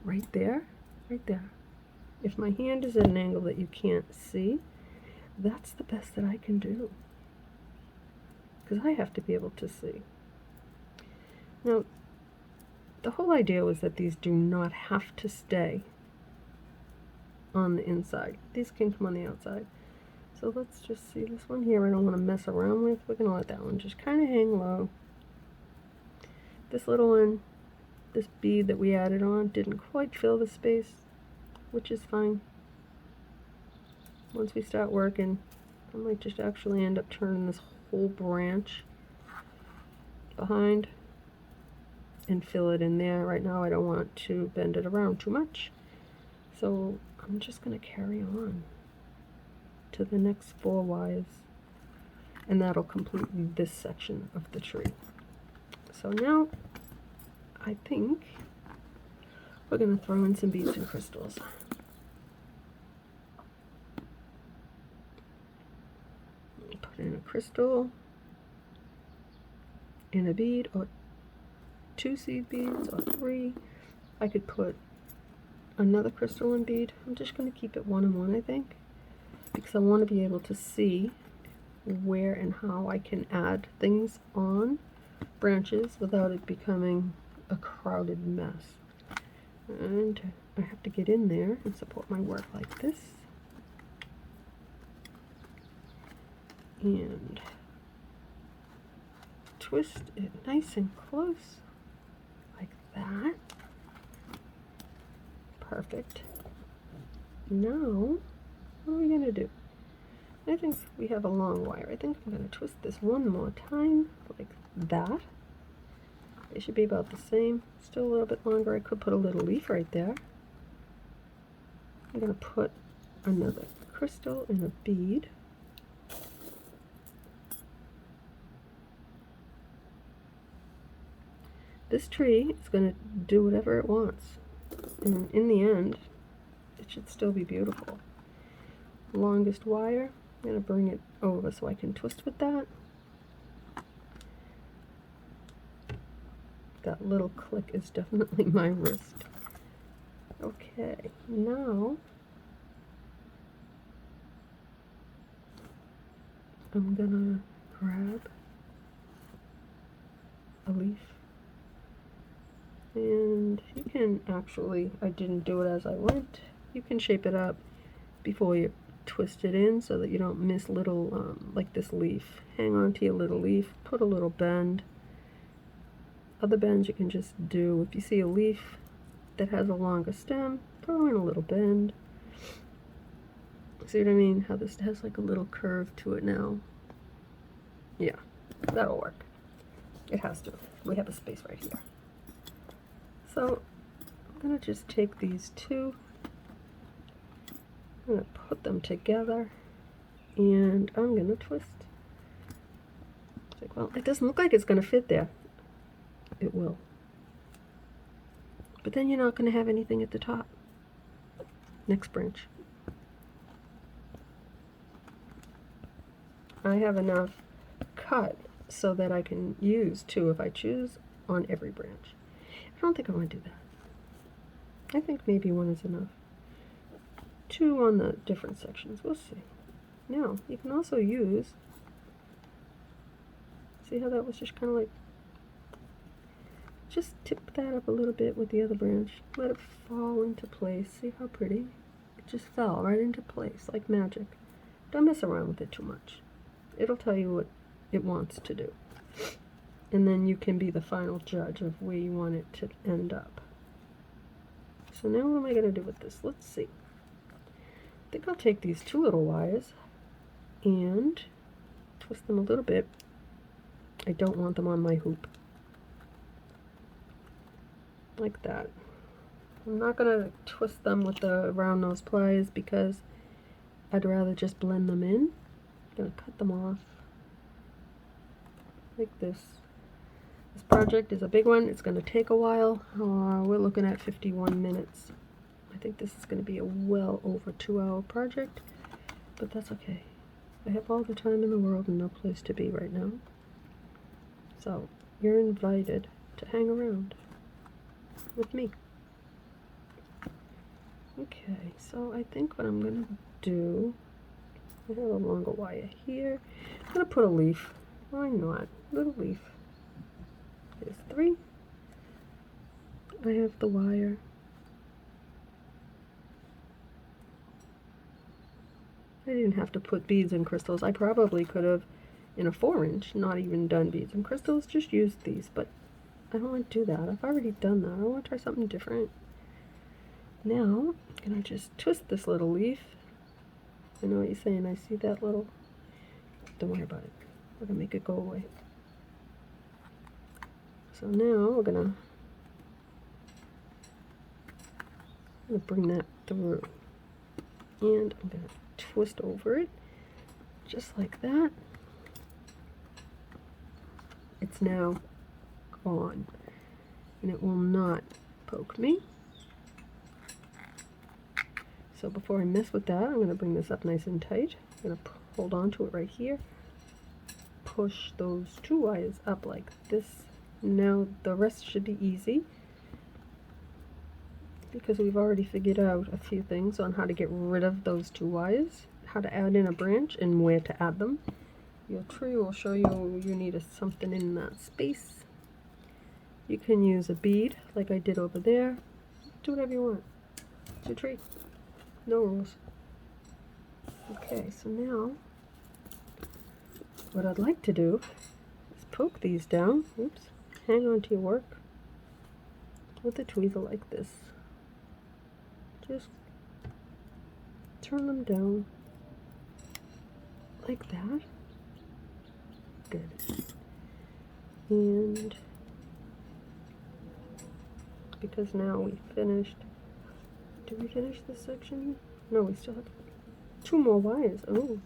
Right there, right there. If my hand is at an angle that you can't see, that's the best that I can do, because I have to be able to see. Now, the whole idea was that these do not have to stay on the inside. These can come on the outside. So let's just see this one here I don't want to mess around with. We're going to let that one just kind of hang low. This little one, this bead that we added on, didn't quite fill the space, which is fine. Once we start working, I might just actually end up turning this whole branch behind and fill it in there. Right now I don't want to bend it around too much, so I'm just going to carry on to the next 4 wires, and that'll complete this section of the tree. So now I think we're going to throw in some beads and crystals. Put in a crystal and a bead, or 2 seed beads, or 3. I could put another crystal and bead. I'm just going to keep it 1 and 1, I think, because I want to be able to see where and how I can add things on branches without it becoming a crowded mess. And I have to get in there and support my work like this. And twist it nice and close like that. Perfect. Now, what are we going to do? I think we have a long wire. I think I'm going to twist this one more time like that. It should be about the same. Still a little bit longer. I could put a little leaf right there. I'm going to put another crystal and a bead. This tree is going to do whatever it wants, and in the end it should still be beautiful. Longest wire, I'm going to bring it over so I can twist with that. That little click is definitely my wrist. Okay, now I'm gonna grab a leaf, and you can actually, I didn't do it as I went, you can shape it up before you twist it in so that you don't miss little, like this leaf. Hang on to your little leaf, put a little bend. Other bends you can just do, if you see a leaf that has a longer stem, throw in a little bend. See what I mean? How this has like a little curve to it now. Yeah, that'll work. It has to. We have a space right here. So I'm going to just take these 2 I'm going to put them together and I'm going to twist. It's like, well, it doesn't look like it's going to fit there. It will. But then you're not going to have anything at the top. Next branch. I have enough cut so that I can use 2 if I choose on every branch. I don't think I want to do that. I think maybe 1 is enough. 2 on the different sections. We'll see. Now, you can also use, see how that was just kind of like, just tip that up a little bit with the other branch. Let it fall into place. See how pretty? It just fell right into place like magic. Don't mess around with it too much. It'll tell you what it wants to do. And then you can be the final judge of where you want it to end up. So now what am I going to do with this? Let's see. I think I'll take these 2 little wires and twist them a little bit. I don't want them on my hoop. Like that. I'm not going to twist them with the round nose pliers because I'd rather just blend them in. I'm going to cut them off like this. This project is a big one. It's going to take a while. We're looking at 51 minutes. I think this is going to be a well over 2-hour project, but that's okay. I have all the time in the world and no place to be right now. So you're invited to hang around with me. Okay, so I think what I'm going to do, I have a longer wire here. I'm going to put a leaf. Why not? Little leaf. There's 3. I have the wire. I didn't have to put beads and crystals. I probably could have, in a 4-inch, not even done beads and crystals, just used these, but I don't want to do that. I've already done that. I want to try something different. Now, I'm going to just twist this little leaf. I know what you're saying. I see that little... Don't worry about it. We're going to make it go away. So now we're going to bring that through. And I'm going to twist over it. Just like that. It's now gone. And it will not poke me. So before I mess with that, I'm going to bring this up nice and tight. I'm going to hold on to it right here. Push those 2 wires up like this. Now the rest should be easy because we've already figured out a few things on how to get rid of those 2 wires, how to add in a branch, and where to add them. Your tree will show you need something in that space. You can use a bead like I did over there. Do whatever you want. It's your tree. No rules. Okay, so now what I'd like to do is poke these down. Oops. Hang on to your work with a tweezer like this. Just turn them down like that. Good. And because now we finished. Did we finish this section? No, we still have 2 more wires. Oh,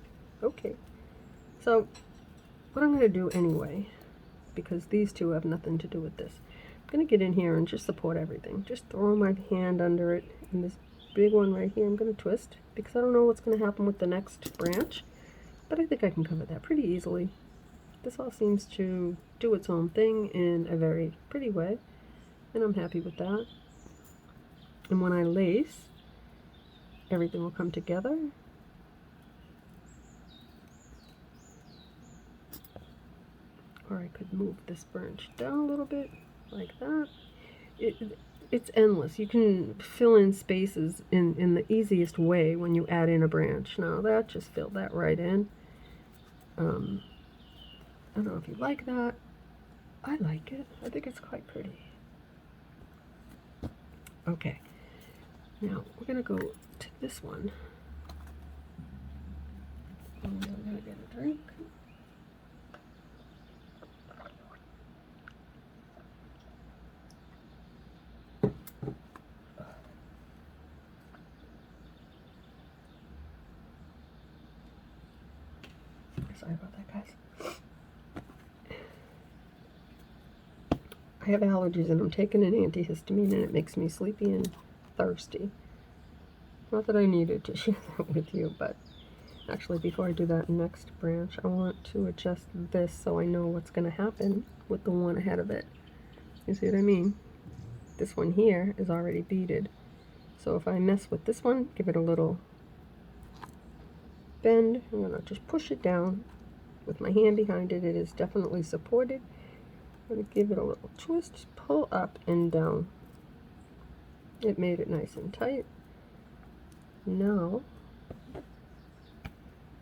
okay. So what I'm going to do anyway, because these 2 have nothing to do with this, I'm going to get in here and just support everything. Just throw my hand under it, and this big one right here I'm going to twist, because I don't know what's going to happen with the next branch, but I think I can cover that pretty easily. This all seems to do its own thing in a very pretty way, and I'm happy with that. And when I lace, everything will come together. Or I could move this branch down a little bit, like that. It's endless. You can fill in spaces in the easiest way when you add in a branch. Now that just filled that right in. I don't know if you like that. I like it. I think it's quite pretty. Okay. Now we're going to go to this one. And I'm going to get a drink. Sorry about that, guys. I have allergies and I'm taking an antihistamine and it makes me sleepy and thirsty. Not that I needed to share that with you, but actually before I do that next branch, I want to adjust this so I know what's going to happen with the one ahead of it. You see what I mean? This one here is already beaded. So if I mess with this one, give it a little bend, I'm going to just push it down with my hand behind it. It is definitely supported. I'm going to give it a little twist, pull up and down. It made it nice and tight. Now,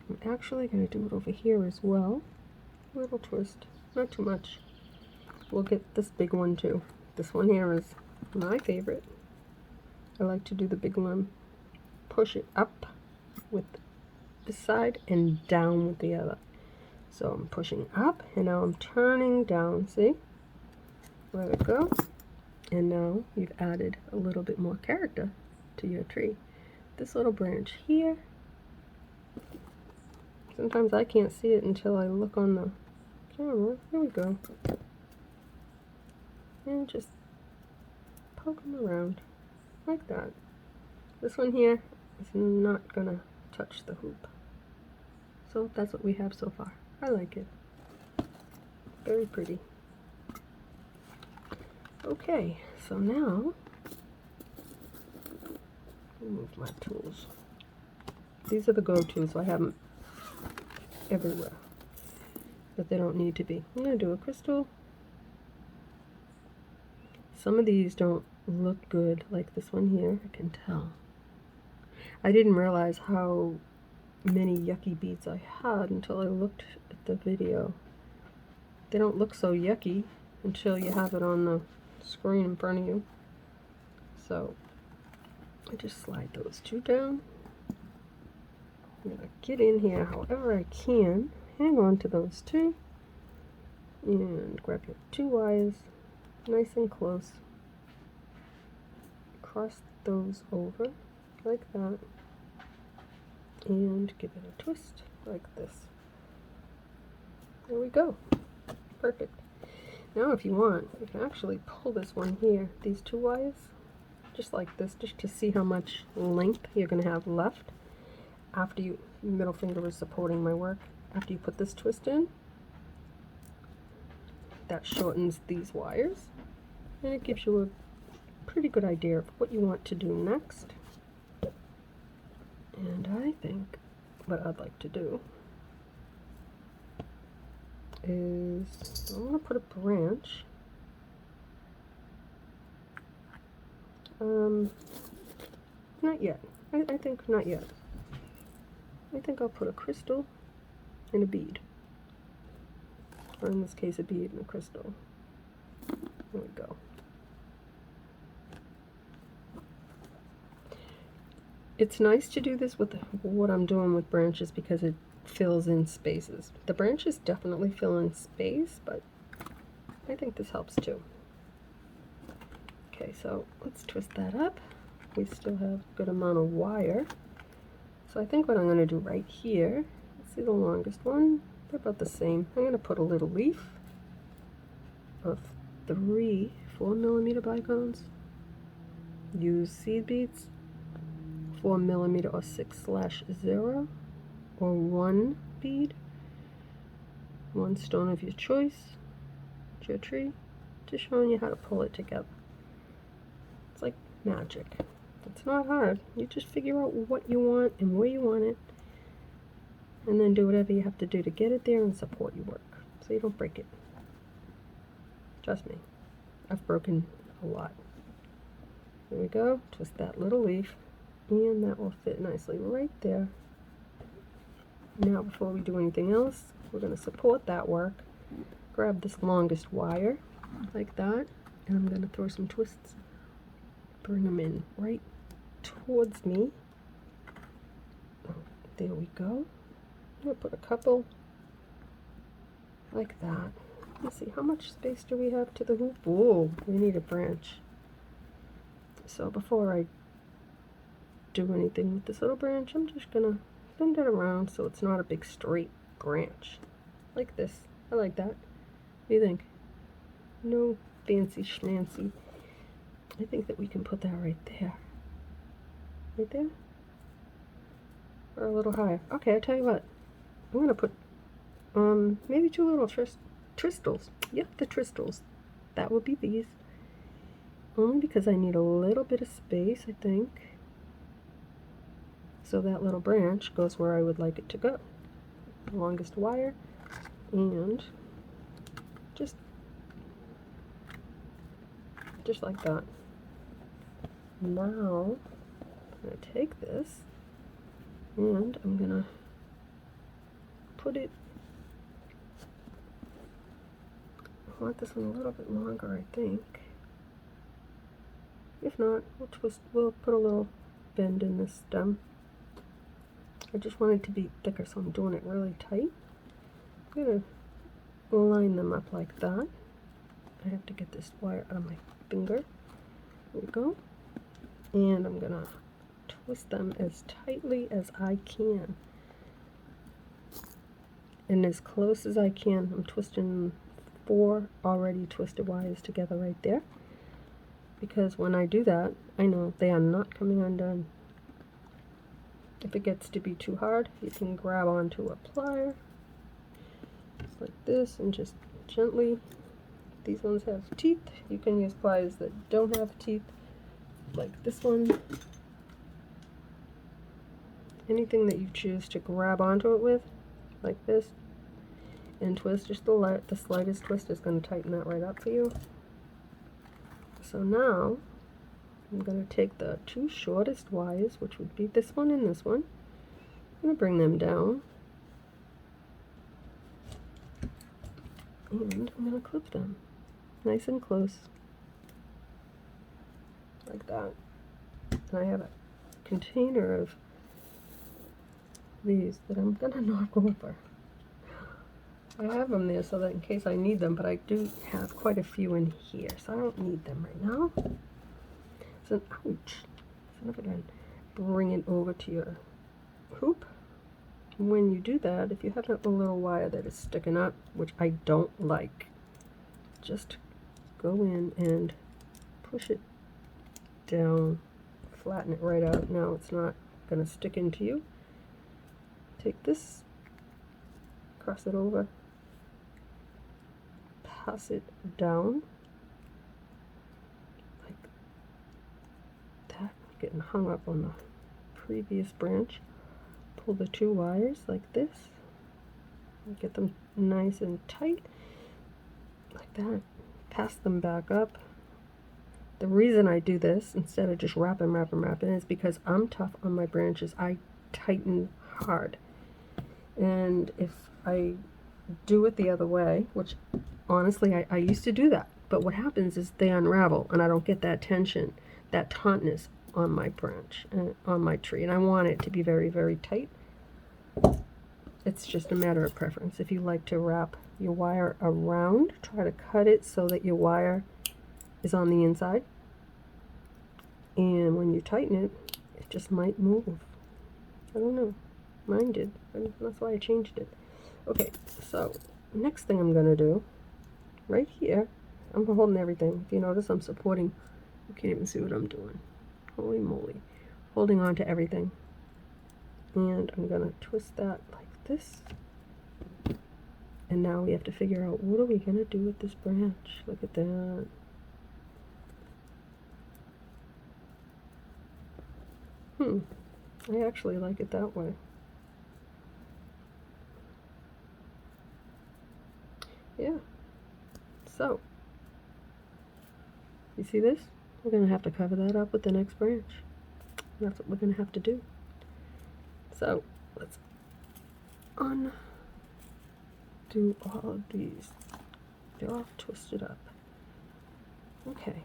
I'm actually going to do it over here as well. A little twist, not too much. We'll get this big one too. This one here is my favorite. I like to do the big one. Push it up with this side and down with the other. So I'm pushing up and now I'm turning down, see? Let it go. And now you've added a little bit more character to your tree. This little branch here, sometimes I can't see it until I look on the camera. Here we go. And just poke them around like that. This one here is not gonna touch the hoop. So that's what we have so far. I like it. Very pretty. Okay, so now move my tools. These are the go-tos, so I have them everywhere, but they don't need to be. I'm going to do a crystal. Some of these don't look good, like this one here, I can tell. I didn't realize how many yucky beads I had until I looked at the video. They don't look so yucky until you have it on the screen in front of you. So I just slide those two down. I'm going to get in here however I can. Hang on to those two. And grab your two wires nice and close. Cross those over like that. And give it a twist like this. There we go. Perfect. Now if you want, you can actually pull this one here, these two wires, just like this, just to see how much length you're going to have left after you, middle finger is supporting my work, after you put this twist in. That shortens these wires, and it gives you a pretty good idea of what you want to do next. And I think what I'd like to do is I'm going to put a branch. Not yet. I think not yet. I think I'll put a crystal and a bead. Or in this case, a bead and a crystal. There we go. It's nice to do this with what I'm doing with branches because it fills in spaces. The branches definitely fill in space, but I think this helps too. Okay, so let's twist that up. We still have a good amount of wire. So I think what I'm going to do right here, let's see the longest one, they're about the same. I'm going to put a little leaf of 3 4mm bicones. Use seed beads, 4mm or 6/0, or 1 bead, 1 stone of your choice. It's your tree. Just showing you how to pull it together. It's like magic. It's not hard. You just figure out what you want and where you want it, and then do whatever you have to do to get it there and support your work so you don't break it. Trust me, I've broken a lot. There we go. Twist that little leaf, and that will fit nicely right there. Now before we do anything else, we're going to support that work. Grab this longest wire like that, and I'm going to throw some twists. Bring them in right towards me. Oh, there we go. I'm going to put a couple like that. Let's see, how much space do we have to the hoop? Whoa, we need a branch. So before I do anything with this little branch, I'm just going to bend it around so it's not a big straight branch. Like this. I like that. What do you think? No fancy schmancy. I think that we can put that right there. Right there? Or a little higher. Okay, I'll tell you what. I'm gonna put maybe two little tristles. Yep, the tristles. That would be these. Only because I need a little bit of space, I think. So that little branch goes where I would like it to go. The longest wire, and just like that. Now, I'm going to take this, and I'm going to put it, I want this one a little bit longer, I think. If not, we'll put a little bend in this stem. I just want it to be thicker, so I'm doing it really tight. I'm going to line them up like that. I have to get this wire out of my finger. There we go. And I'm going to twist them as tightly as I can. And as close as I can. I'm twisting 4 already twisted wires together right there. Because when I do that, I know they are not coming undone. If it gets to be too hard, you can grab onto a plier, just like this, and just gently, these ones have teeth, you can use pliers that don't have teeth, like this one. Anything that you choose to grab onto it with, like this, and twist, just the slightest twist is going to tighten that right up for you. So now, I'm going to take the 2 shortest wires, which would be this one and this one. I'm going to bring them down. And I'm going to clip them nice and close. Like that. And I have a container of these that I'm going to knock over. I have them there so that in case I need them, but I do have quite a few in here, so I don't need them right now. So, ouch. Son of a gun. Bring it over to your hoop. When you do that, if you have a little wire that is sticking up, which I don't like, just go in and push it down, flatten it right out. Now it's not going to stick into you. Take this, cross it over, pass it down. Getting hung up on the previous branch. Pull the 2 wires like this. Get them nice and tight, like that. Pass them back up. The reason I do this instead of just wrapping is because I'm tough on my branches. I tighten hard. And if I do it the other way, which honestly I used to do that, but what happens is they unravel and I don't get that tension, that tautness on my branch, on my tree, and I want it to be very, very tight. It's just a matter of preference. If you like to wrap your wire around, try to cut it so that your wire is on the inside, and when you tighten it, it just might move. I don't know. Mine did, and that's why I changed it. Okay, so next thing I'm going to do, right here, I'm holding everything. If you notice, I'm supporting. You can't even see what I'm doing. Holy moly. Holding on to everything. And I'm going to twist that like this. And now we have to figure out, what are we going to do with this branch? Look at that. I actually like it that way. Yeah. So, you see this? We're going to have to cover that up with the next branch. That's what we're going to have to do. So, let's undo all of these. They're all twisted up. Okay.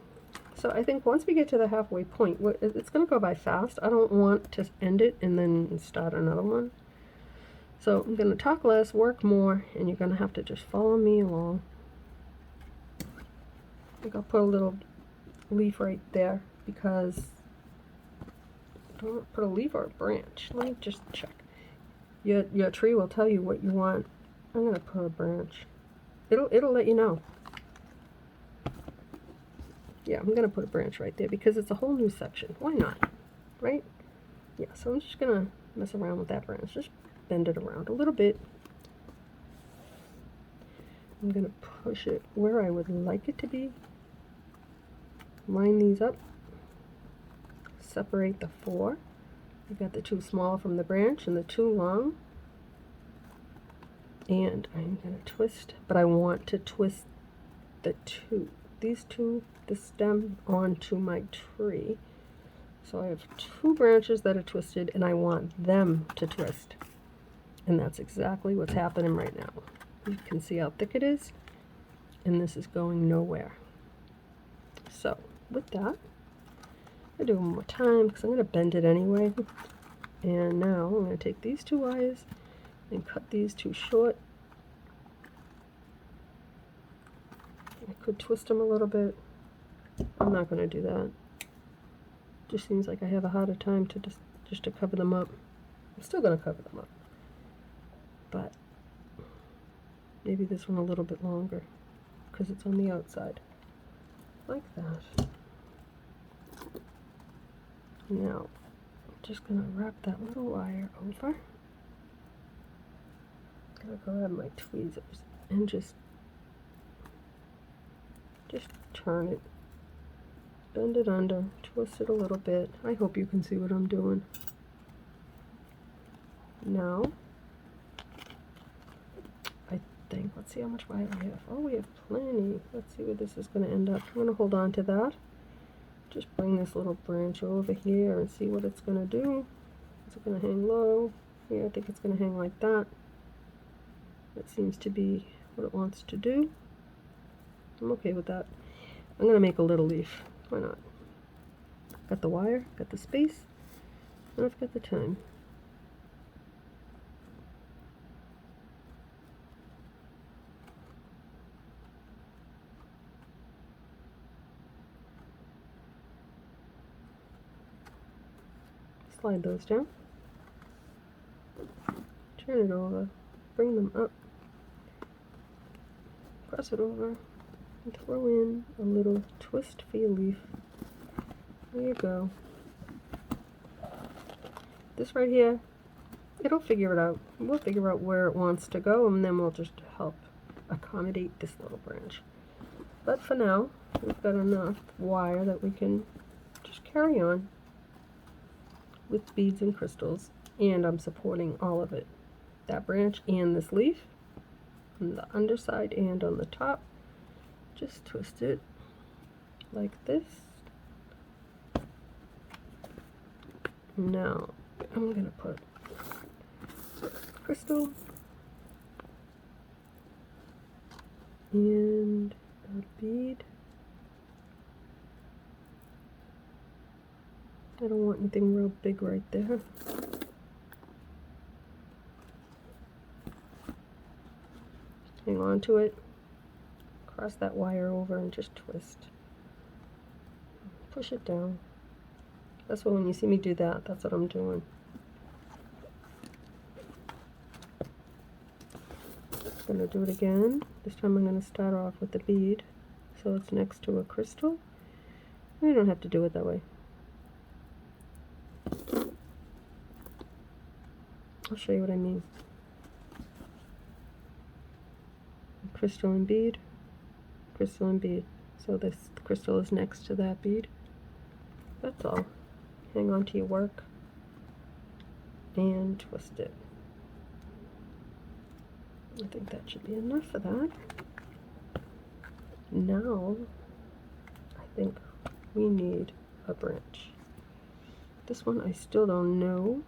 So I think once we get to the halfway point, it's going to go by fast. I don't want to end it and then start another one. So I'm going to talk less, work more, and you're going to have to just follow me along. I think I'll put a little leaf right there because I don't put a leaf or a branch. Let me just check. Your tree will tell you what you want. I'm gonna put a branch. It'll let you know. Yeah, I'm gonna put a branch right there because it's a whole new section. Why not? Right? Yeah, so I'm just gonna mess around with that branch. Just bend it around a little bit. I'm gonna push it where I would like it to be. Line these up. Separate the 4. I've got the 2 small from the branch and the 2 long. And I'm gonna twist, but I want to twist these two, the stem onto my tree. So I have 2 branches that are twisted and I want them to twist. And that's exactly what's happening right now. You can see how thick it is, and this is going nowhere. So with that, I do it one more time because I'm going to bend it anyway. And now I'm going to take these 2 wires and cut these 2 short. I could twist them a little bit. I'm not going to do that. Just seems like I have a harder time to just to cover them up. I'm still going to cover them up, but maybe this one a little bit longer because it's on the outside, like that. Now I'm just going to wrap that little wire over. I'm going to grab my tweezers and just turn it, bend it under, twist it a little bit. I hope you can see what I'm doing. Now, I think, let's see how much wire we have. Oh, we have plenty. Let's see where this is going to end up. I'm going to hold on to that. Just bring this little branch over here and see what it's going to do. Is it going to hang low? Yeah, I think it's going to hang like that. That seems to be what it wants to do. I'm okay with that. I'm going to make a little leaf. Why not? Got the wire, got the space, and I've got the time. Slide those down. Turn it over. Bring them up. Press it over. And throw in a little twist for your leaf. There you go. This right here, it'll figure it out. We'll figure out where it wants to go, and then we'll just help accommodate this little branch. But for now, we've got enough wire that we can just carry on with beads and crystals, and I'm supporting all of it. That branch and this leaf on the underside and on the top. Just twist it like this. Now I'm going to put crystal and a bead. I don't want anything real big right there. Hang on to it. Cross that wire over and just twist. Push it down. That's what, when you see me do that, that's what I'm doing. I'm going to do it again. This time I'm going to start off with the bead so it's next to a crystal. You don't have to do it that way. I'll show you what I mean. Crystal and bead, crystal and bead. So this crystal is next to that bead. That's all. Hang on to your work and twist it. I think that should be enough for that. Now, I think we need a branch. This one I still don't know.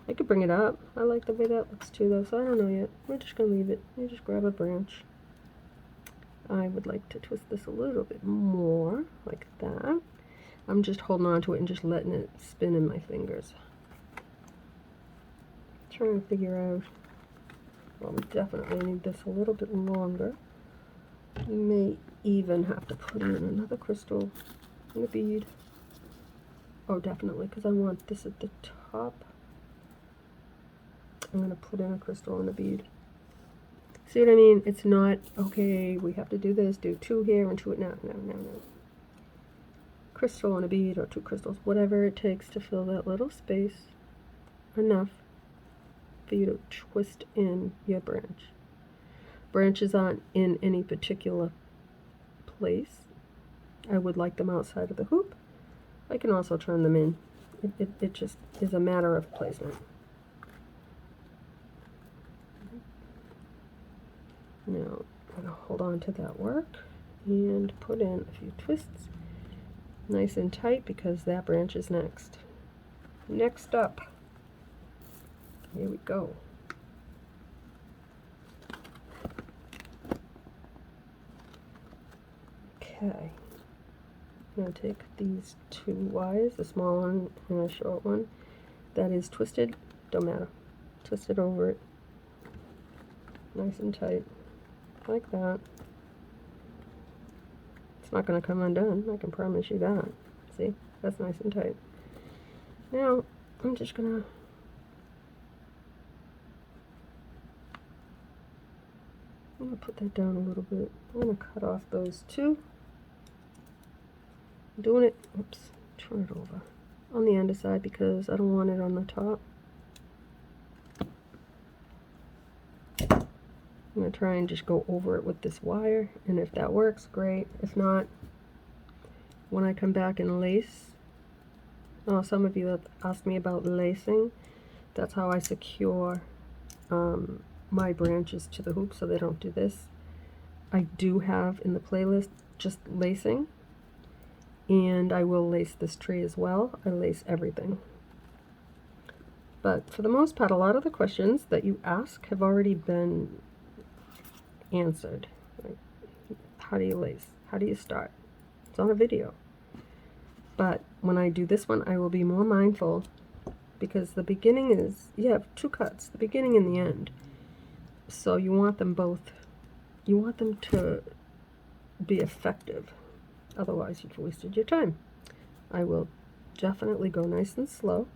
I could bring it up. I like the way that looks too though, so I don't know yet. We're just going to leave it. You just grab a branch. I would like to twist this a little bit more, like that. I'm just holding on to it and just letting it spin in my fingers. Trying to figure out, well, we definitely need this a little bit longer. We may even have to put in another crystal and a bead. Oh, definitely, because I want this at the top. I'm going to put in a crystal and a bead. See what I mean? It's not, okay, we have to do this, do 2 here and 2 it. No. Crystal and a bead, or 2 crystals, whatever it takes to fill that little space enough for you to twist in your branch. Branches aren't in any particular place. I would like them outside of the hoop. I can also turn them in. It just is a matter of placement. Now, I'm going to hold on to that work and put in a few twists, nice and tight, because that branch is next. Next up, here we go. Okay, I'm going to take these 2 wires, the small one and a short one, that is twisted, don't matter, twist it over it, nice and tight, like that. It's not going to come undone, I can promise you that. See, that's nice and tight. Now, I'm just going to put that down a little bit. I'm going to cut off those 2. I'm doing it, oops, turn it over, on the underside because I don't want it on the top. I'm going to try and just go over it with this wire, and if that works, great. If not, when I come back and lace, some of you have asked me about lacing. That's how I secure my branches to the hoop so they don't do this. I do have in the playlist just lacing, and I will lace this tree as well. I lace everything. But for the most part, a lot of the questions that you ask have already been answered. Like, how do you lace? How do you start? It's on a video. But when I do this one, I will be more mindful, because the beginning is, you have 2 cuts, the beginning and the end. So you want them both, you want them to be effective. Otherwise, you've wasted your time. I will definitely go nice and slow.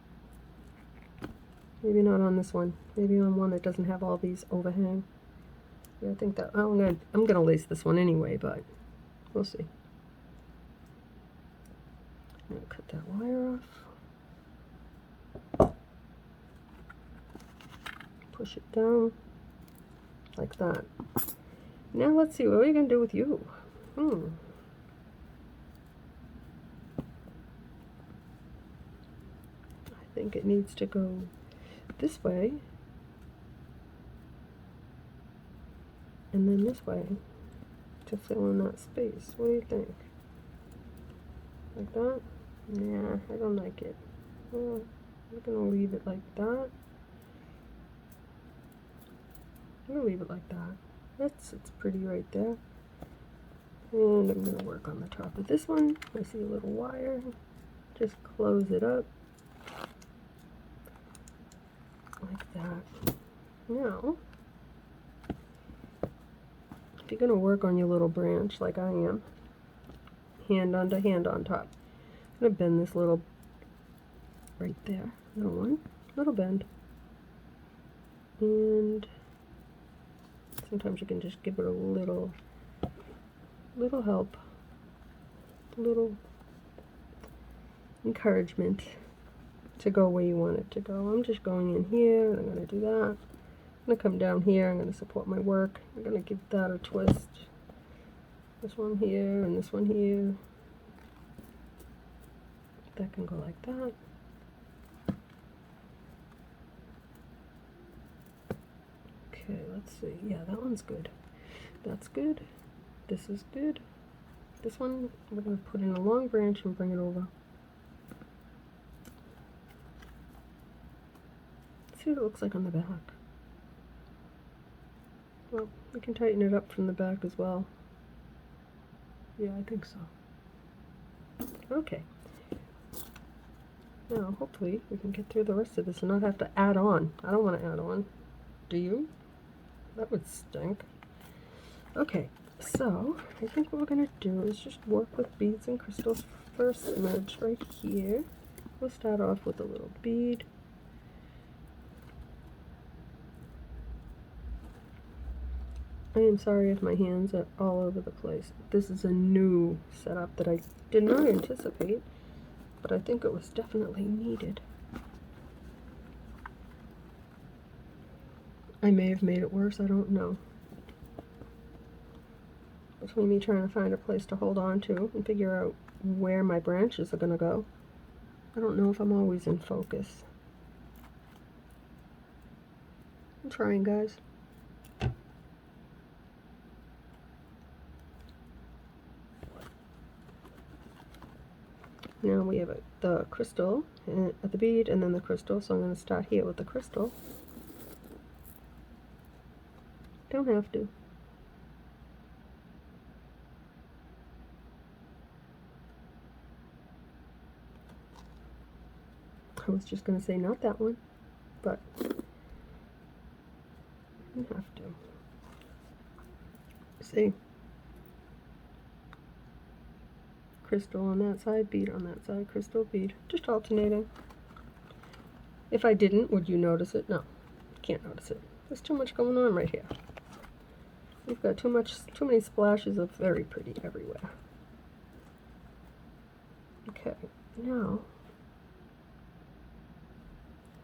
Maybe not on this one. Maybe on one that doesn't have all these overhang. Yeah, I think that I'm gonna lace this one anyway, but we'll see. I'm gonna cut that wire off. Push it down like that. Now let's see, what are we gonna do with you? I think it needs to go this way, and then this way to fill in that space. What do you think? Like that? Nah, I don't like it. Well, I'm gonna leave it like that. I'm gonna leave it like that. It's pretty right there. And I'm gonna work on the top of this one. I see a little wire. Just close it up. Like that. Now, if you're going to work on your little branch like I am, hand onto hand on top, I'm going to bend this little, right there, little one, little bend. And sometimes you can just give it a little help, little encouragement to go where you want it to go. I'm just going in here, and I'm going to do that. I'm going to come down here, I'm going to support my work. I'm going to give that a twist. This one here, and this one here. That can go like that. Okay, let's see. Yeah, that one's good. That's good. This is good. This one, we're going to put in a long branch and bring it over. See what it looks like on the back. Well, we can tighten it up from the back as well. Yeah, I think so. Okay. Now, hopefully, we can get through the rest of this and not have to add on. I don't want to add on. Do you? That would stink. Okay, so I think what we're going to do is just work with beads and crystals for a smidge right here. We'll start off with a little bead. I am sorry if my hands are all over the place. This is a new setup that I did not anticipate, but I think it was definitely needed. I may have made it worse, I don't know. Between me trying to find a place to hold on to and figure out where my branches are going to go, I don't know if I'm always in focus. I'm trying, guys. Now we have the crystal at the bead and then the crystal, so I'm going to start here with the crystal. Don't have to. I was just going to say not that one, but you have to. See? Crystal on that side, bead on that side, crystal, bead. Just alternating. If I didn't, would you notice it? No, can't notice it. There's too much going on right here. We've got too many splashes of very pretty everywhere. Okay, now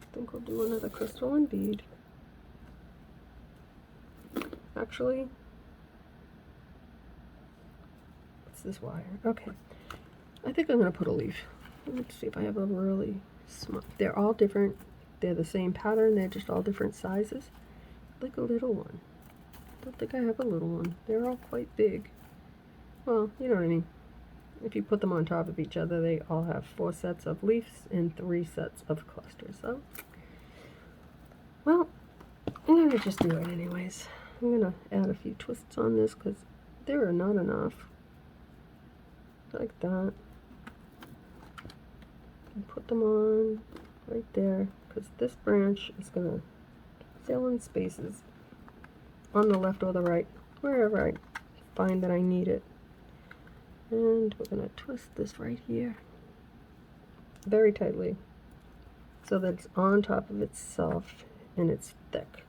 I think we'll do another crystal and bead. Actually, what's this wire? Okay, I think I'm going to put a leaf. Let's see if I have a really small. They're all different. They're the same pattern. They're just all different sizes. Like a little one. I don't think I have a little one. They're all quite big. Well, you know what I mean. If you put them on top of each other, they all have 4 sets of leaves and 3 sets of clusters. So, well, I'm going to just do it anyways. I'm going to add a few twists on this because there are not enough. Like that. And put them on right there because this branch is going to fill in spaces on the left or the right, wherever I find that I need it. And we're going to twist this right here very tightly so that it's on top of itself and it's thick.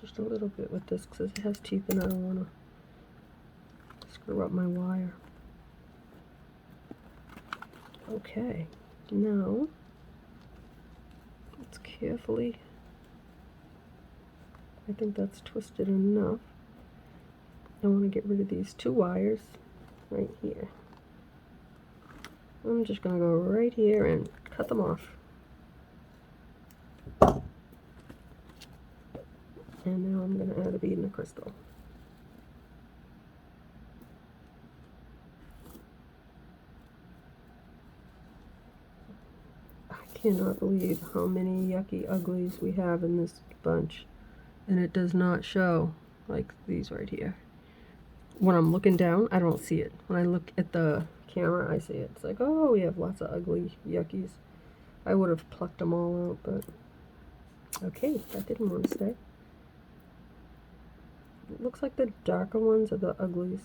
Just a little bit with this because it has teeth and I don't want to screw up my wire. Okay, now let's carefully, I think that's twisted enough. I want to get rid of these 2 wires right here. I'm just going to go right here and cut them off. And now I'm going to add a bead and a crystal. I cannot believe how many yucky uglies we have in this bunch. And it does not show like these right here. When I'm looking down, I don't see it. When I look at the camera, I see it. It's like, oh, we have lots of ugly yuckies. I would have plucked them all out, but okay, that didn't want to stay. It looks like the darker ones are the uglies.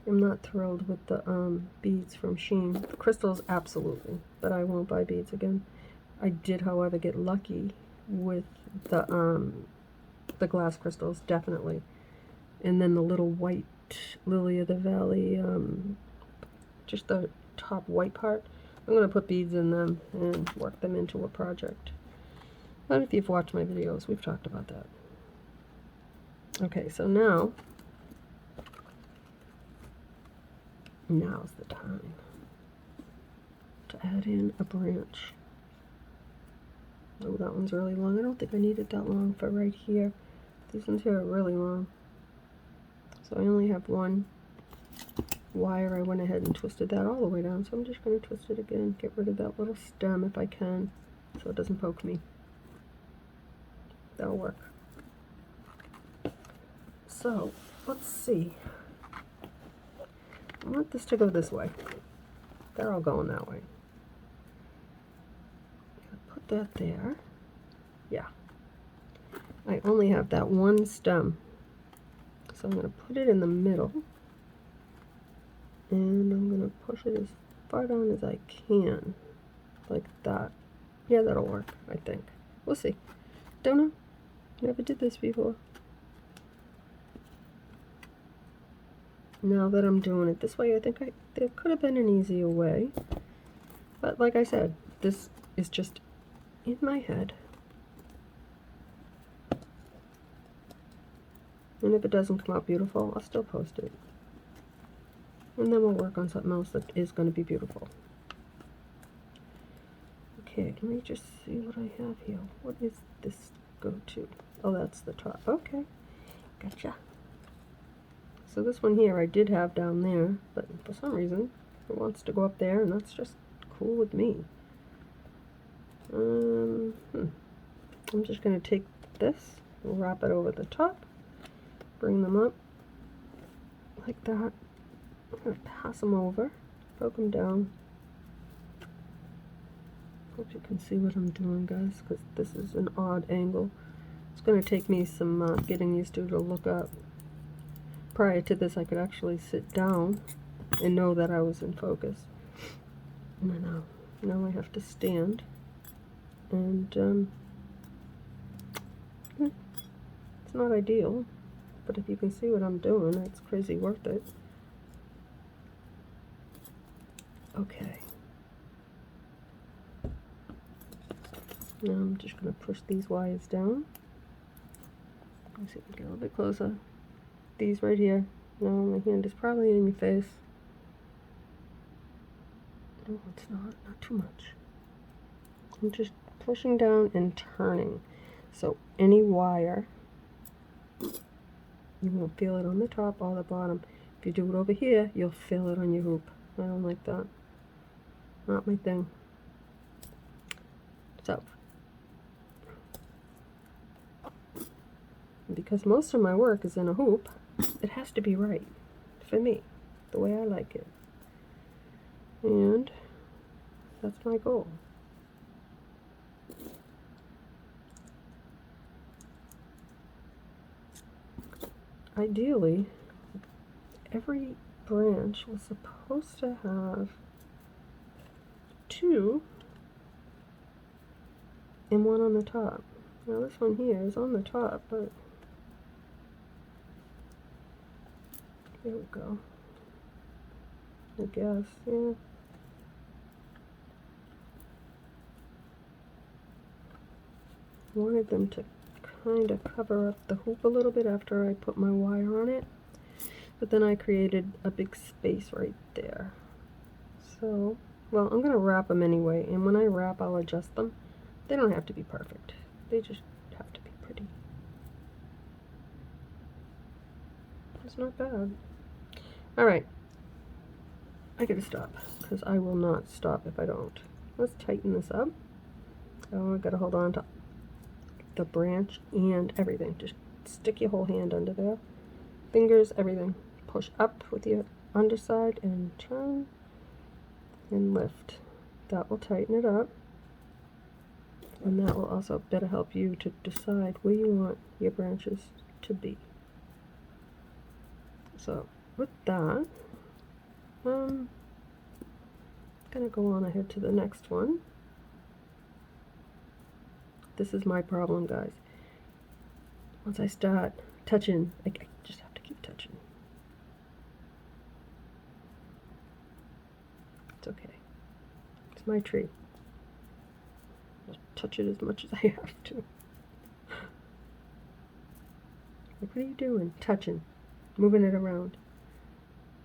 I'm not thrilled with the beads from Sheen. The crystals, absolutely, but I won't buy beads again. I did, however, get lucky with the glass crystals, definitely. And then the little white lily of the valley, just the top white part. I'm going to put beads in them and work them into a project. But if you've watched my videos, we've talked about that. Okay, so now's the time to add in a branch. Oh, that one's really long. I don't think I need it that long for right here. These ones here are really long. So I only have 1 wire. I went ahead and twisted that all the way down. So I'm just going to twist it again. Get rid of that little stem if I can, so it doesn't poke me. That'll work. So, let's see. I want this to go this way. They're all going that way. Put that there. Yeah. I only have that 1 stem. So I'm going to put it in the middle. And I'm going to push it as far down as I can, like that. Yeah, that'll work, I think. We'll see. Don't know. Never did this before. Now that I'm doing it this way, I think there could have been an easier way. But like I said, this is just in my head. And if it doesn't come out beautiful, I'll still post it. And then we'll work on something else that is going to be beautiful. Okay, let me just see what I have here. What is this go to? Oh, that's the top. Okay, gotcha. So this one here I did have down there, but for some reason it wants to go up there, and that's just cool with me. I'm just going to take this, wrap it over the top, bring them up like that. I'm going to pass them over, poke them down. Hope you can see what I'm doing, guys, because this is an odd angle. It's going to take me some getting used to look up. Prior to this, I could actually sit down and know that I was in focus. And now I have to stand. And it's not ideal, but if you can see what I'm doing, it's crazy worth it. Okay. Now I'm just going to push these wires down. Let's see if we can get a little bit closer. These right here. No, my hand is probably in your face. No, it's not. Not too much. I'm just pushing down and turning. So any wire, you won't feel it on the top or the bottom. If you do it over here, you'll feel it on your hoop. I don't like that. Not my thing. So, because most of my work is in a hoop, it has to be right for me, the way I like it. And that's my goal. Ideally, every branch was supposed to have 2 and 1 on the top. Now this one here is on the top, but there we go. I guess, yeah. Wanted them to kind of cover up the hoop a little bit after I put my wire on it, but then I created a big space right there. So, well, I'm going to wrap them anyway, and when I wrap, I'll adjust them. They don't have to be perfect. They just have to be pretty. It's not bad. Alright. I gotta stop, because I will not stop if I don't. Let's tighten this up. Oh, I gotta hold on to the branch and everything. Just stick your whole hand under there. Fingers, everything. Push up with your underside and turn and lift. That will tighten it up. And that will also better help you to decide where you want your branches to be. So with that, I'm gonna go on ahead to the next one. This is my problem, guys. Once I start touching, I just have to keep touching. It's okay. It's my tree. I'll touch it as much as I have to. Like, what are you doing? Touching. Moving it around.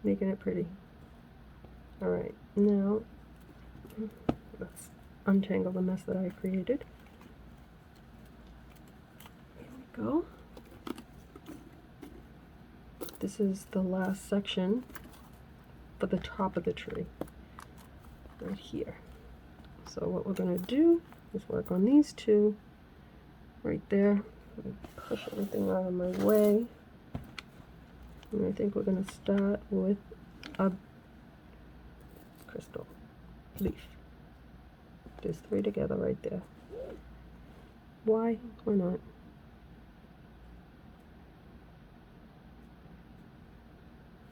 Making it pretty. Alright, now let's untangle the mess that I created. Here we go. This is the last section for the top of the tree. Right here. So what we're going to do is work on these 2 right there. Push everything out of my way. And I think we're going to start with a crystal leaf. There's 3 together right there. Why? Why not?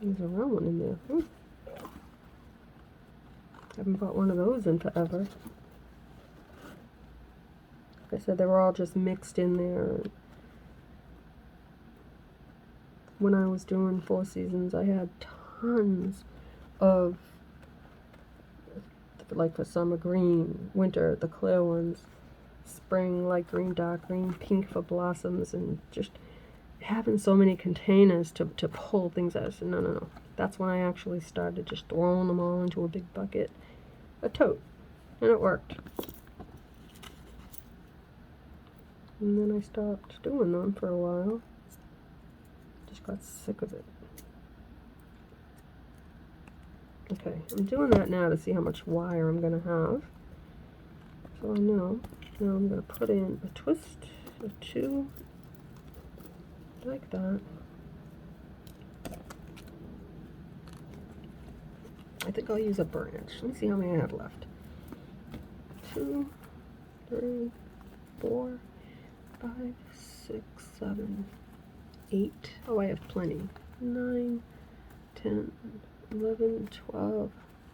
There's a round one in there. Haven't bought one of those in forever. Like I said, they were all just mixed in there. When I was doing Four Seasons, I had tons of, like for summer, green, winter, the clear ones, spring, light green, dark green, pink for blossoms, and just having so many containers to pull things out. I said, no. That's when I actually started just throwing them all into a big bucket, a tote, and it worked. And then I stopped doing them for a while. Just got sick of it. Okay, I'm doing that now to see how much wire I'm going to have. So I know. Now I'm going to put in a twist or two, like that. I think I'll use a branch. Let me see how many I have left. 2, 3, 4, 5, 6, 7, 8. Oh, I have plenty. 9, 10, 11, 12,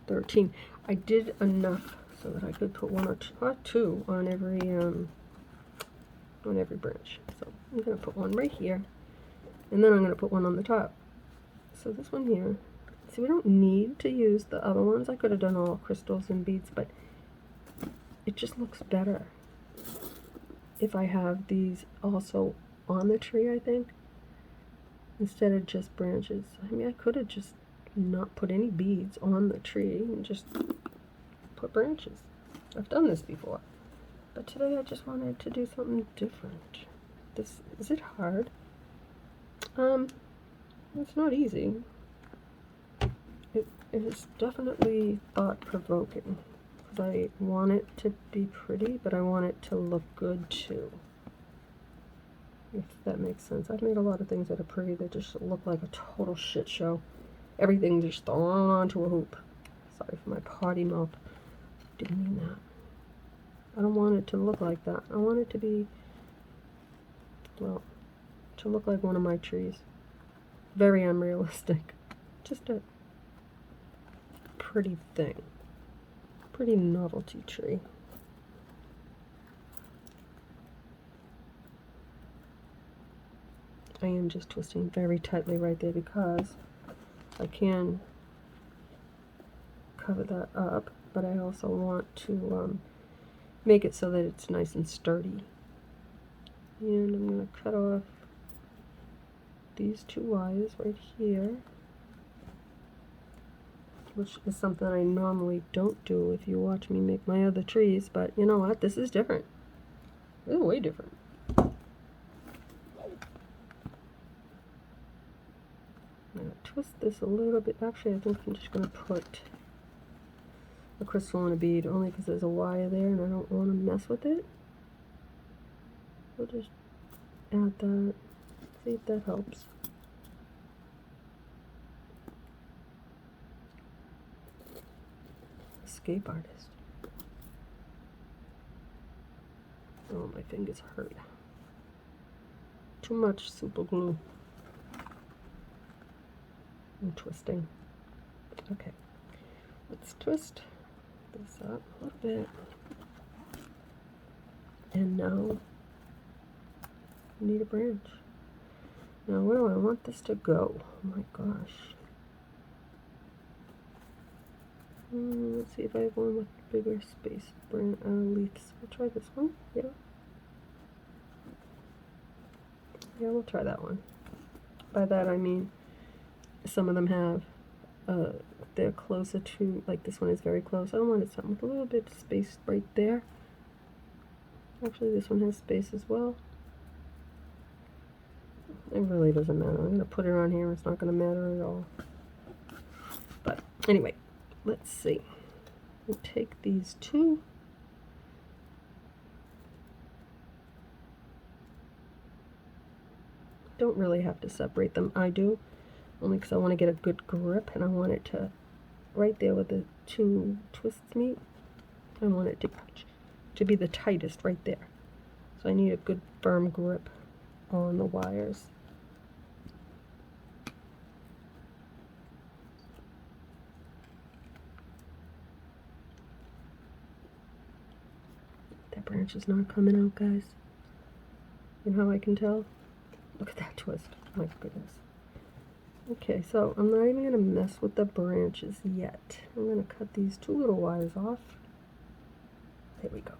13. I did enough so that I could put one or two on every branch. So I'm going to put one right here, and then I'm going to put one on the top. So this one here. See, we don't need to use the other ones. I could have done all crystals and beads, but it just looks better if I have these also on the tree, I think, instead of just branches. I mean, I could have just not put any beads on the tree and just put branches. I've done this before, but today I just wanted to do something different. Is it hard? It's not easy. It is definitely thought-provoking, because I want it to be pretty, but I want it to look good too, if that makes sense. I've made a lot of things that are pretty that just look like a total shit show. Everything just thrown onto a hoop. Sorry for my potty mouth. Didn't mean that. I don't want it to look like that. I want it to be, well, to look like one of my trees. Very unrealistic. Just a pretty thing. Pretty novelty tree. I am just twisting very tightly right there because I can cover that up, but I also want to make it so that it's nice and sturdy. And I'm going to cut off these 2 wires right here, which is something I normally don't do if you watch me make my other trees, but you know what? This is different. This is way different. I'm going to twist this a little bit. Actually, I think I'm just going to put a crystal and a bead, only because there's a wire there and I don't want to mess with it. We'll just add that. See if that helps. Escape artist. Oh, my fingers hurt. Too much super glue. I'm twisting. Okay, let's twist this up a little bit. And now I need a branch. Now where do I want this to go? Oh my gosh. Let's see if I have one with bigger space leaves. We'll try this one. Yeah, we'll try that one. By that I mean some of them have they're closer to, like this one is very close. I wanted something with a little bit of space right there. Actually, this one has space as well. It really doesn't matter. I'm going to put it on here. It's not going to matter at all. But anyway, let's see. We'll take these 2. Don't really have to separate them. I do, only because I want to get a good grip, and I want it to, right there where the 2 twists meet, I want it to be the tightest right there. So I need a good firm grip on the wires. branch is not coming out, guys. You know how I can tell? Look at that twist. My goodness. Okay, so I'm not even going to mess with the branches yet. I'm going to cut these two little wires off. There we go.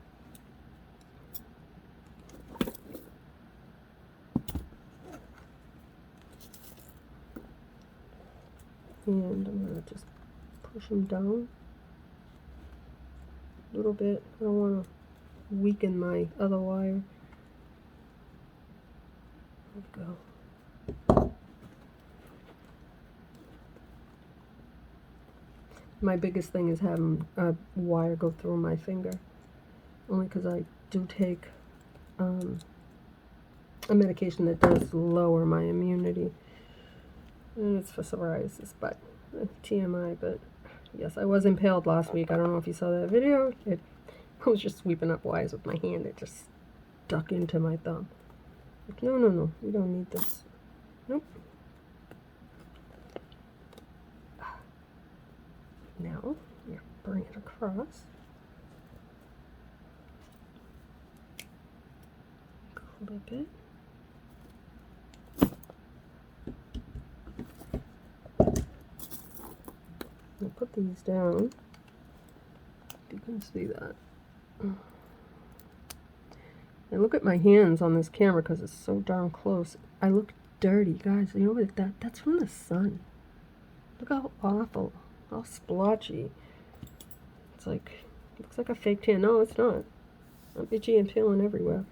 And I'm going to just push them down a little bit. I don't want to weaken my other wire. There we go. My biggest thing is having a wire go through my finger, only because I do take a medication that does lower my immunity, and it's for psoriasis, but TMI. But yes, I was impaled last week. I don't know if you saw that video. I was just sweeping up wires with my hand. It just stuck into my thumb. Like, no, no, no, we don't need this. Nope. Now, you bring it across. Clip it. I'll put these down. You can see that. And look at my hands on this camera because it's so darn close. I look dirty, guys. You know what? That's from the sun. Look how awful. All splotchy. It's like, it looks like a fake tan. No, it's not. I'm itchy and peeling everywhere.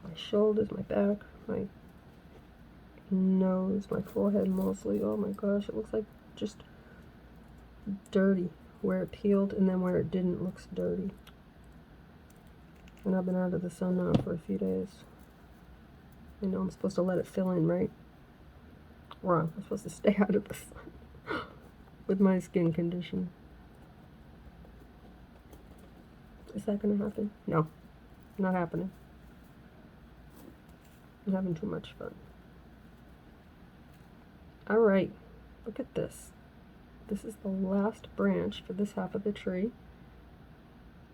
My shoulders, my back, my nose, my forehead mostly. Oh my gosh, it looks like just dirty. Where it peeled and then where it didn't looks dirty. And I've been out of the sun now for a few days. I know I'm supposed to let it fill in, right? Wrong. I'm supposed to stay out of the sun with my skin condition. Is that going to happen? No, not happening. I'm having too much fun. All right, look at this. This is the last branch for this half of the tree.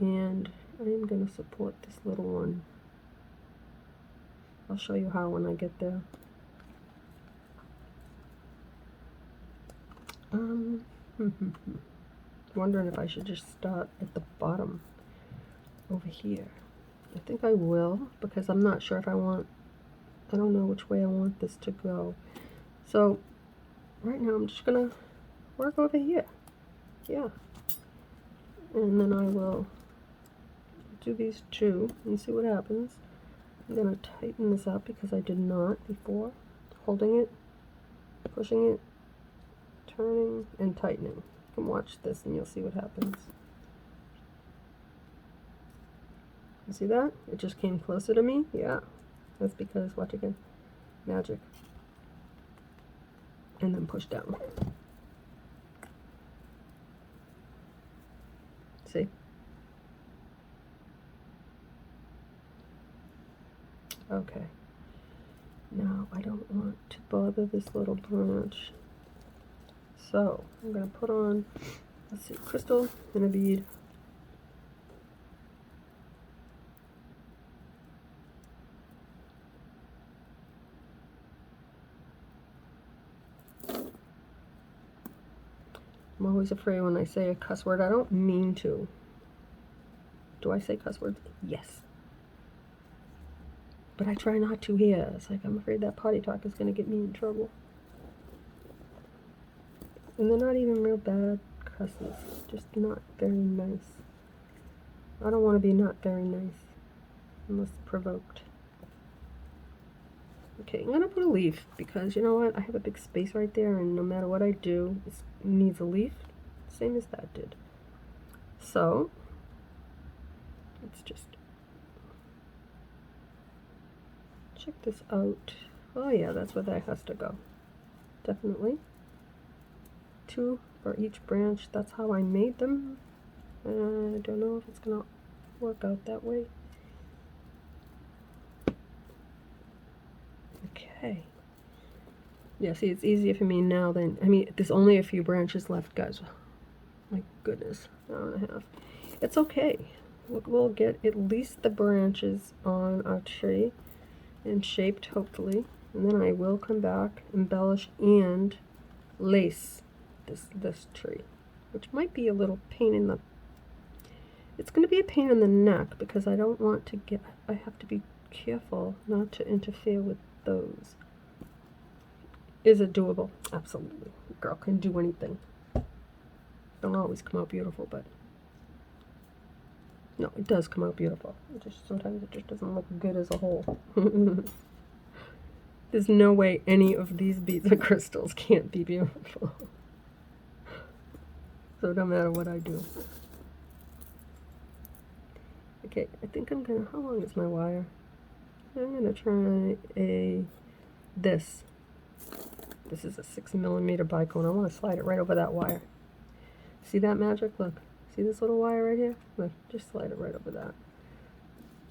And I am going to support this little one. I'll show you how when I get there. Wondering if I should just start at the bottom over here. I think I will, because I'm not sure if I don't know which way I want this to go. So right now I'm just gonna work over here. Yeah. And then I will do these two and see what happens. I'm gonna tighten this up because I did not before. Holding it, pushing it, turning, and tightening. You can watch this and you'll see what happens. You see that? It just came closer to me? Yeah. That's because, watch again, magic. And then push down. See? Okay. Now, I don't want to bother this little branch. So, I'm going to put on, let's see, crystal and a bead. I'm always afraid when I say a cuss word. I don't mean to. Do I say cuss words? Yes. But I try not to here. It's like I'm afraid that potty talk is going to get me in trouble. And they're not even real bad cusses. Just not very nice. I don't want to be not very nice. Unless provoked. Okay, I'm going to put a leaf because you know what? I have a big space right there and no matter what I do, it needs a leaf. Same as that did. So, let's just check this out. Oh yeah, that's where that has to go. Definitely. 2 for each branch. That's how I made them. I don't know if it's going to work out that way. Okay. Yeah, see, it's easier for me now than, I mean, there's only a few branches left, guys. My goodness, hour and a half. It's okay. We'll get at least the branches on our tree and shaped, hopefully. And then I will come back, embellish, and lace this tree, which might be a little pain in the... It's going to be a pain in the neck because I don't want to get... I have to be careful not to interfere with those. Is it doable? Absolutely. A girl can do anything. Don't always come out beautiful, but no, it does come out beautiful. Sometimes it just doesn't look good as a whole. There's no way any of these beads or crystals can't be beautiful. So no matter what I do. Okay, I think I'm gonna, how long is my wire? I'm gonna try this. This is a 6mm bicone. I want to slide it right over that wire. See that magic? Look. See this little wire right here? Look, just slide it right over that.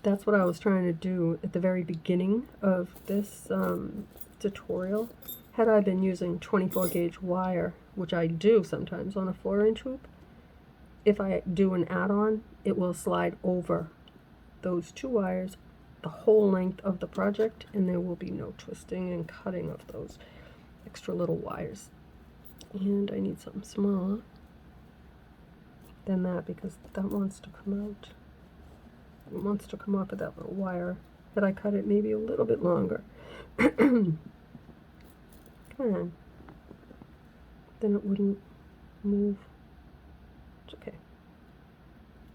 That's what I was trying to do at the very beginning of this tutorial. Had I been using 24 gauge wire, which I do sometimes on a 4-inch hoop, if I do an add-on, it will slide over those two wires the whole length of the project, and there will be no twisting and cutting of those extra little wires. And I need something smaller than that because that wants to come out. It wants to come off of that little wire. Had I cut it maybe a little bit longer, come on, then it wouldn't move. It's okay.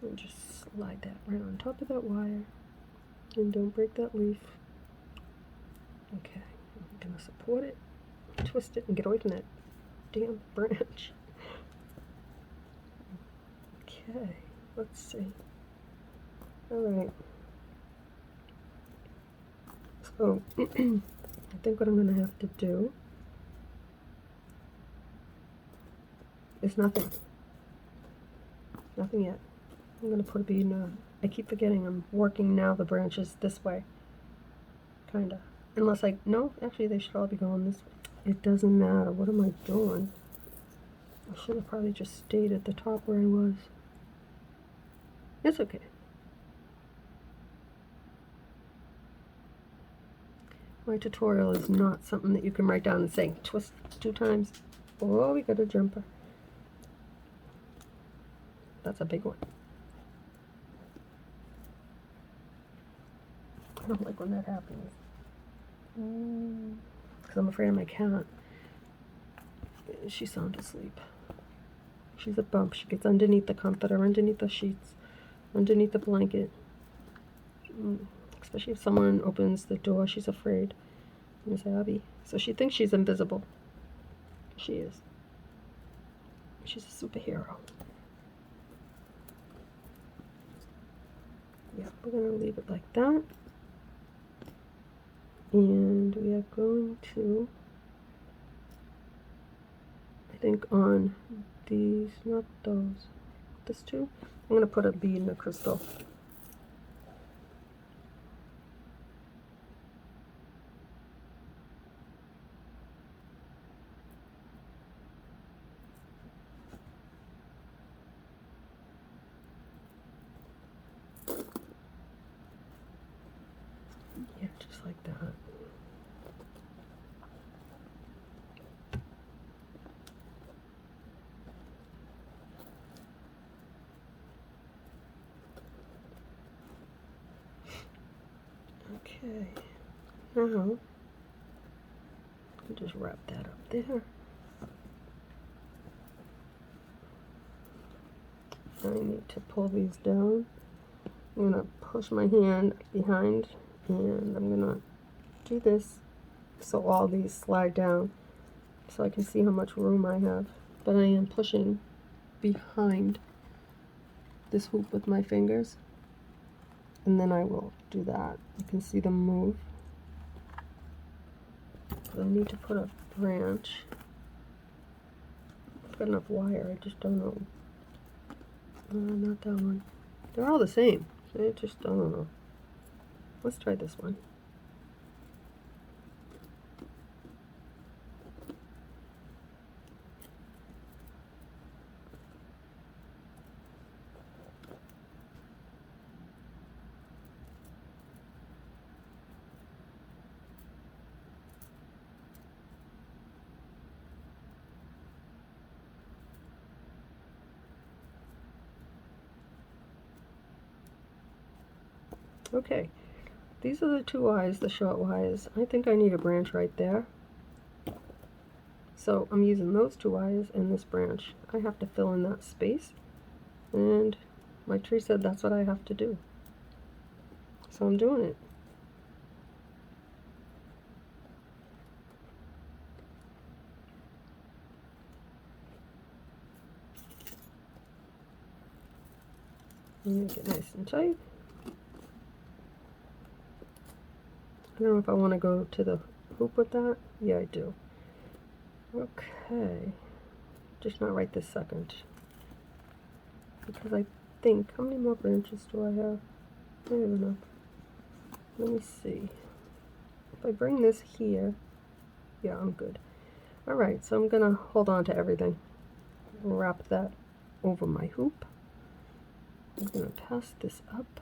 I'll just slide that right on top of that wire, and don't break that leaf. Okay, I'm gonna support it, twist it, and get away from that damn branch. Okay, let's see. Alright. So, I think what I'm going to have to do is nothing. Nothing yet. I'm going to put a bead in I keep forgetting I'm working now the branches this way. Kinda. Unless no, actually they should all be going this way. It doesn't matter. What am I doing? I should have probably just stayed at the top where I was. It's okay. My tutorial is not something that you can write down and say, twist 2 times. Oh, we got a jumper. That's a big one. I don't like when that happens. Because I'm afraid of my cat. She's sound asleep. She's a bump. She gets underneath the comforter, underneath the sheets, underneath the blanket. Especially if someone opens the door, she's afraid. Miss Abby. So she thinks she's invisible. She is. She's a superhero. Yeah, we're going to leave it like that. And we are going to, I think on these, not those, this two, I'm going to put a bead in a crystal. Yeah, just like that. Okay, now I'll just wrap that up there. I need to pull these down. I'm going to push my hand behind and I'm going to do this so all these slide down so I can see how much room I have. But I am pushing behind this hoop with my fingers, and then I will do that. You can see them move. So I need to put a branch. I've got enough wire, I just don't know. Not that one. They're all the same. I just don't know. Let's try this one. Okay, these are the two wires, the short wires. I think I need a branch right there. So I'm using those two wires and this branch. I have to fill in that space, and my tree said that's what I have to do. So I'm doing it. Make it nice and tight. I don't know if I want to go to the hoop with that. Yeah, I do. Okay. Just not right this second. Because I think, how many more branches do I have? I have enough. Let me see. If I bring this here, yeah, I'm good. Alright, so I'm going to hold on to everything. Wrap that over my hoop. I'm going to pass this up.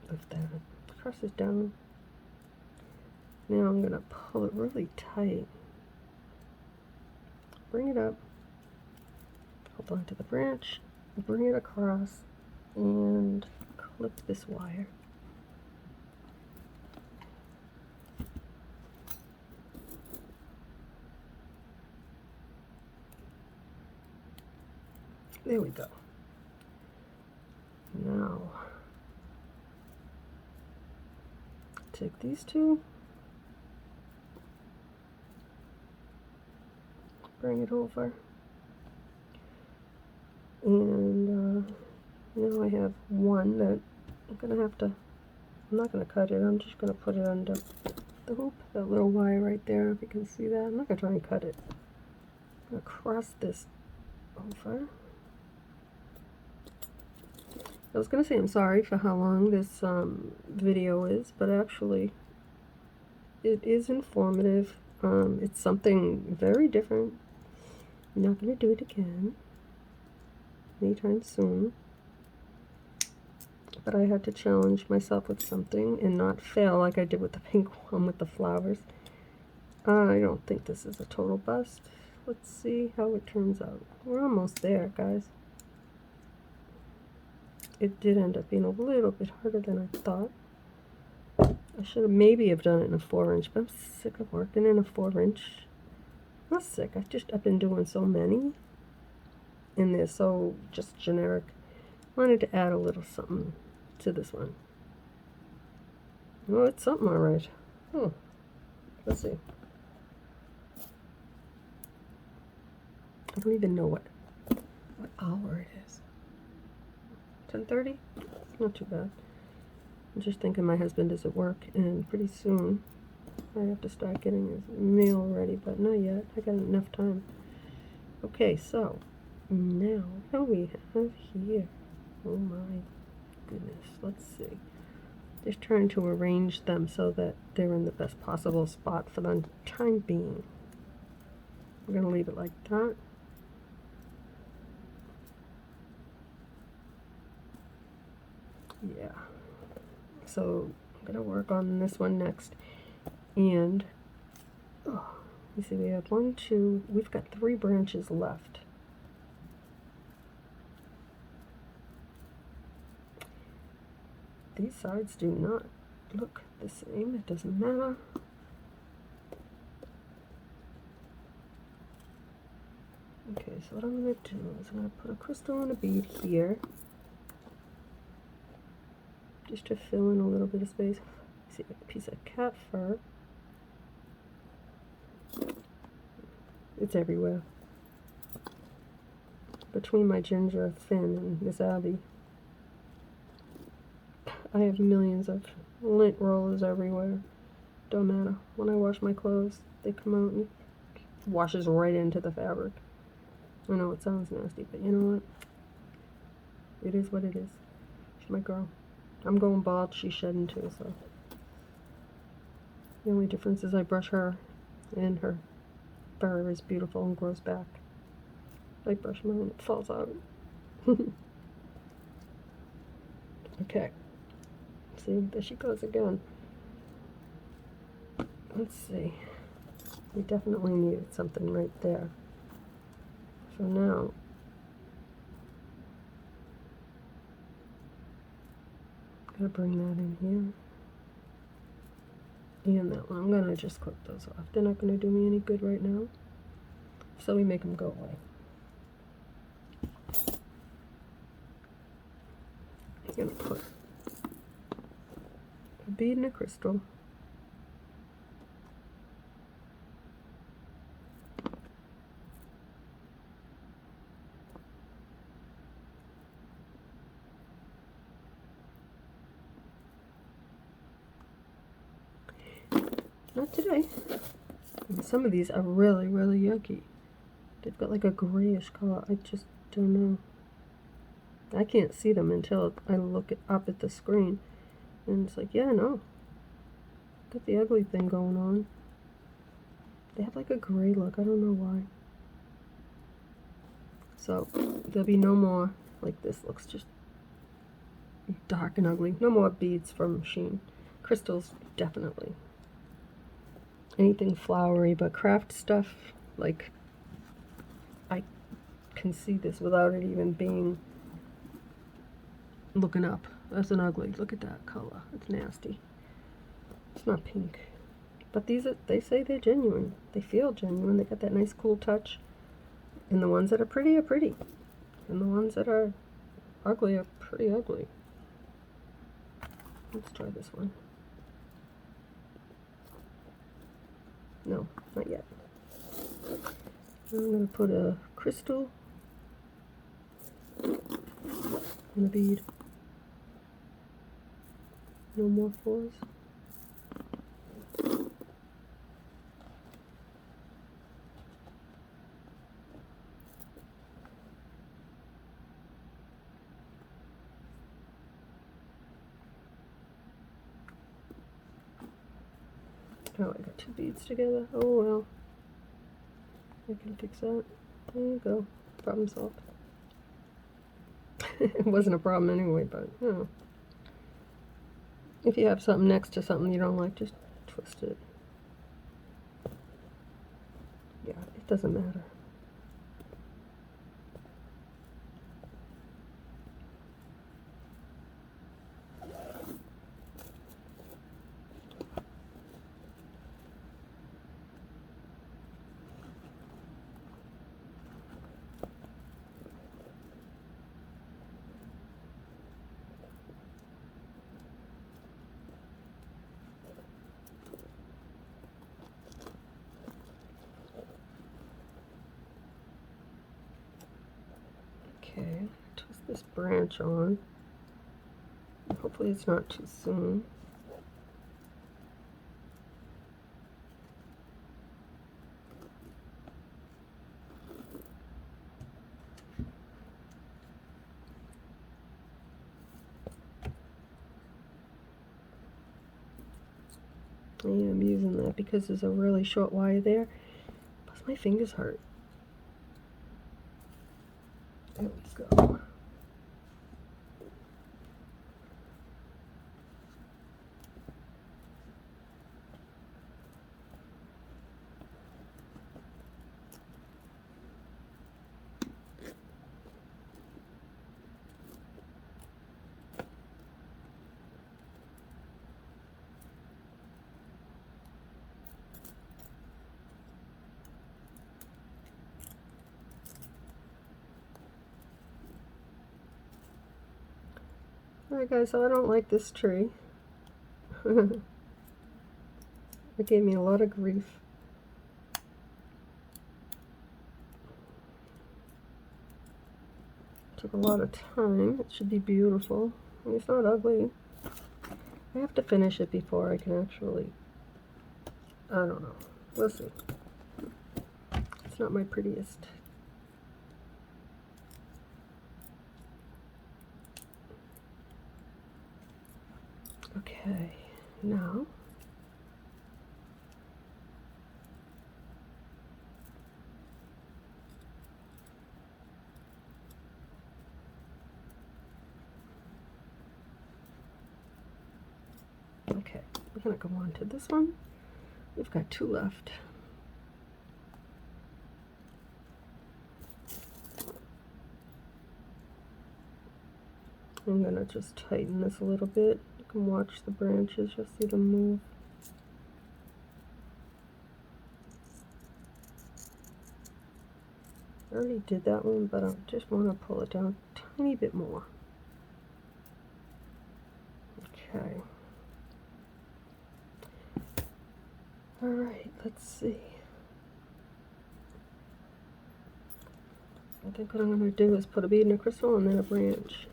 Lift that, press it down. Now I'm going to pull it really tight. Bring it up. Hold on to the branch. Bring it across and clip this wire. There we go. Now, take these two, bring it over, and now I have one that I'm gonna have to, I'm not gonna cut it, I'm just gonna put it under the hoop, that little wire right there, if you can see that. I'm not gonna try and cut it. I'm gonna cross this over. I was going to say I'm sorry for how long this video is, but actually it is informative. It's something very different. I'm not going to do it again anytime soon. But I had to challenge myself with something and not fail like I did with the pink one with the flowers. I don't think this is a total bust. Let's see how it turns out. We're almost there, guys. It did end up being a little bit harder than I thought. I should have maybe have done it in a 4-inch, but I'm sick of working in a 4-inch. Not sick, I've been doing so many, and they're so just generic. Wanted to add a little something to this one. Oh, it's something alright. Oh, let's see. I don't even know what hour it is. 10:30? Not too bad. I'm just thinking my husband is at work, and pretty soon I have to start getting his meal ready, but not yet. I got enough time. Okay, so now what do we have here? Oh my goodness. Let's see. Just trying to arrange them so that they're in the best possible spot for the time being. We're going to leave it like that. Yeah, so I'm gonna work on this one next, and you see we have we've got 3 branches left. These sides do not look the same. It doesn't matter. Okay, so what I'm gonna do is I'm gonna put a crystal and a bead here, just to fill in a little bit of space. See a piece of cat fur. It's everywhere. Between my ginger, Finn, and Miss Abby, I have millions of lint rollers everywhere. Don't matter. When I wash my clothes, they come out and it washes right into the fabric. I know it sounds nasty, but you know what? It is what it is. She's my girl. I'm going bald, she's shedding too, so. The only difference is I brush her, and her fur is beautiful and grows back. I brush mine, it falls out. Okay. See, there she goes again. Let's see. We definitely needed something right there. So now, Gotta bring that in here. And that one, I'm gonna just clip those off. They're not gonna do me any good right now. So we make them go away. I'm gonna put a bead and a crystal. Not today. And some of these are really, really yucky. They've got like a grayish color. I just don't know. I can't see them until I look up at the screen. And it's like, yeah, no. Got the ugly thing going on. They have like a gray look. I don't know why. So there'll be no more, like this looks just dark and ugly. No more beads from Shein. Crystals, definitely. Anything flowery, but craft stuff, like, I can see this without it even being looking up. That's an ugly. Look at that color. It's nasty. It's not pink. But these are, they say they're genuine. They feel genuine. They got that nice cool touch. And the ones that are pretty are pretty. And the ones that are ugly are pretty ugly. Let's try this one. No, not yet. I'm going to put a crystal and a bead. No more fours. Oh, I got two beads together. Oh well. I can fix that. There you go. Problem solved. It wasn't a problem anyway, but you know. If you have something next to something you don't like, just twist it. Yeah, it doesn't matter. Okay, twist this branch on. Hopefully it's not too soon. I am using that because there's a really short wire there. Plus my fingers hurt. There we go. Alright guys, so I don't like this tree. It gave me a lot of grief. Took a lot of time. It should be beautiful. I mean, it's not ugly. I have to finish it before I can actually, I don't know. We'll see. It's not my prettiest. Okay, now okay, we're gonna go on to this one. We've got two left. I'm gonna just tighten this a little bit. You can watch the branches, you'll see them move. I already did that one, but I just want to pull it down a tiny bit more. Okay. Alright, let's see. I think what I'm going to do is put a bead and a crystal and then a branch.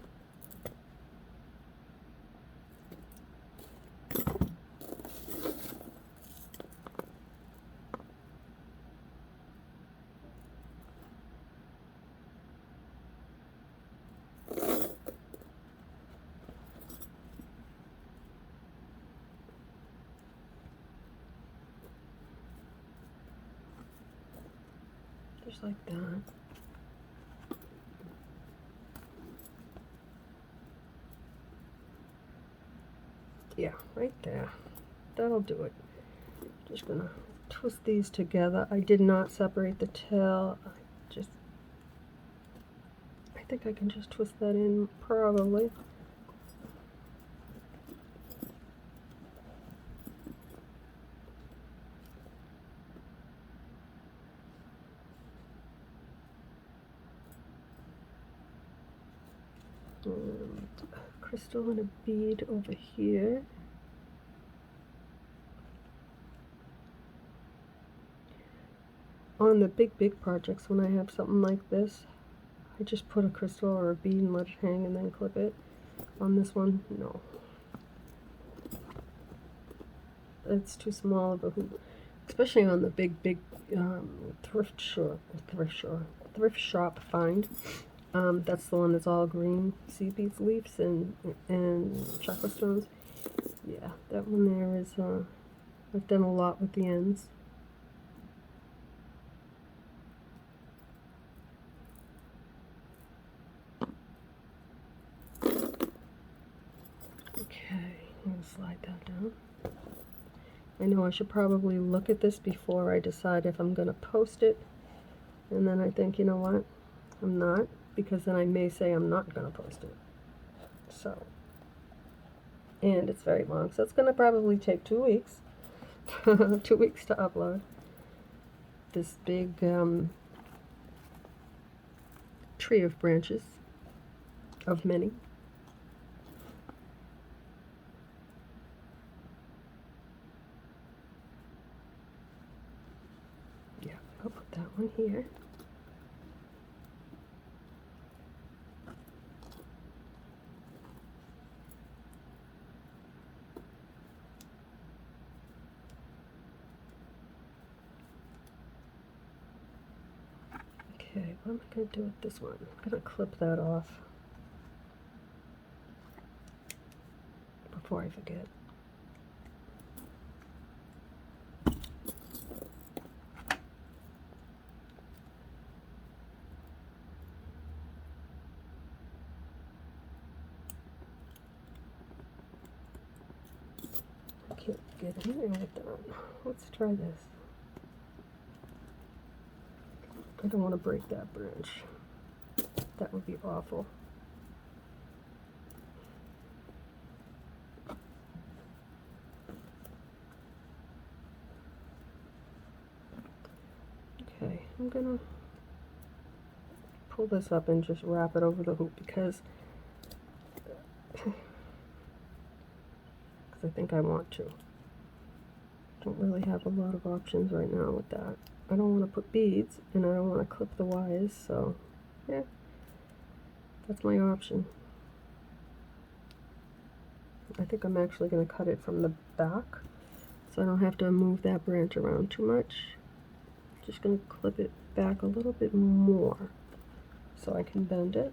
Just like that. Yeah, right there. That'll do it. Just gonna twist these together. I did not separate the tail. I think I can just twist that in, probably. And a crystal and a bead over here. On the big projects, when I have something like this, I just put a crystal or a bead and let it hang and then clip it. On this one, no. It's too small of a hoop. Especially on the big thrift shop find. That's the one that's all green. See these leaves and chocolate stones? Yeah, that one there is, I've done a lot with the ends. Okay, I'm going to slide that down. I know I should probably look at this before I decide if I'm going to post it. And then I think, you know what? I'm not, because then I may say I'm not going to post it. So, and it's very long, so it's going to probably take 2 weeks. 2 weeks to upload this big tree of branches, of many. Yeah, I'll put that one here. Okay, what am I going to do with this one? I'm going to clip that off before I forget. I can't get in there with that. Let's try this. I don't want to break that branch. That would be awful. Okay, I'm gonna pull this up and just wrap it over the hoop because I think I want to. Don't really have a lot of options right now with that. I don't want to put beads and I don't want to clip the wires, so yeah, that's my option. I think I'm actually going to cut it from the back so I don't have to move that branch around too much. Just going to clip it back a little bit more so I can bend it.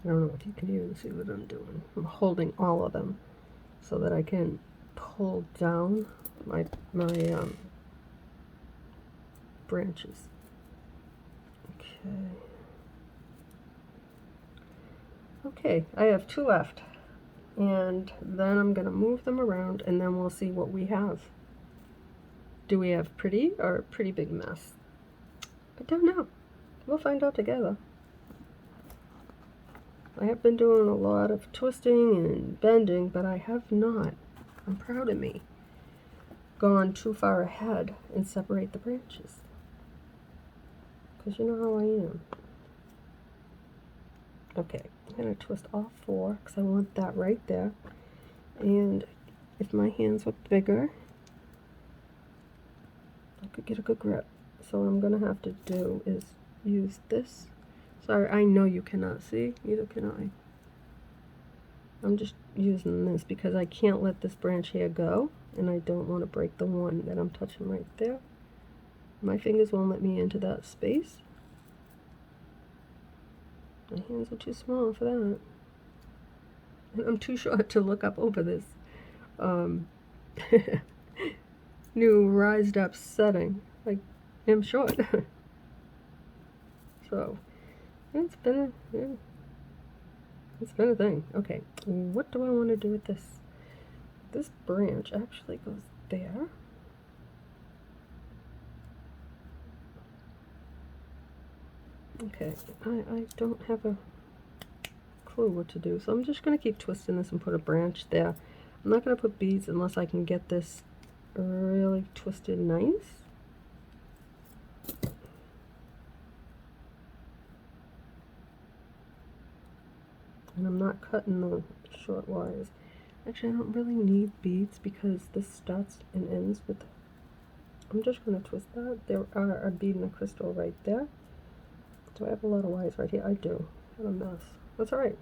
I don't know if you can even see what I'm doing. I'm holding all of them so that I can pull down my branches. Okay. Okay, I have 2 left, and then I'm going to move them around, and then we'll see what we have. Do we have pretty or a pretty big mess? I don't know. We'll find out together. I have been doing a lot of twisting and bending, but I have not, I'm proud of me, gone too far ahead and separate the branches. Because you know how I am. Okay, I'm going to twist all 4 because I want that right there. And if my hands were bigger, I could get a good grip. So what I'm going to have to do is use this. Sorry, I know you cannot see, neither can I. I'm just using this because I can't let this branch here go, and I don't want to break the one that I'm touching right there. My fingers won't let me into that space. My hands are too small for that. And I'm too short to look up over this new rised up setting. I am short. So it's been a thing. Okay, what do I want to do with this? This branch actually goes there. Okay, I don't have a clue what to do, so I'm just going to keep twisting this and put a branch there. I'm not going to put beads unless I can get this really twisted nice. And I'm not cutting the short wires. Actually, I don't really need beads because this starts and ends with... I'm just going to twist that. There are a bead and a crystal right there. Do I have a lot of wires right here? I do. What a mess. That's alright.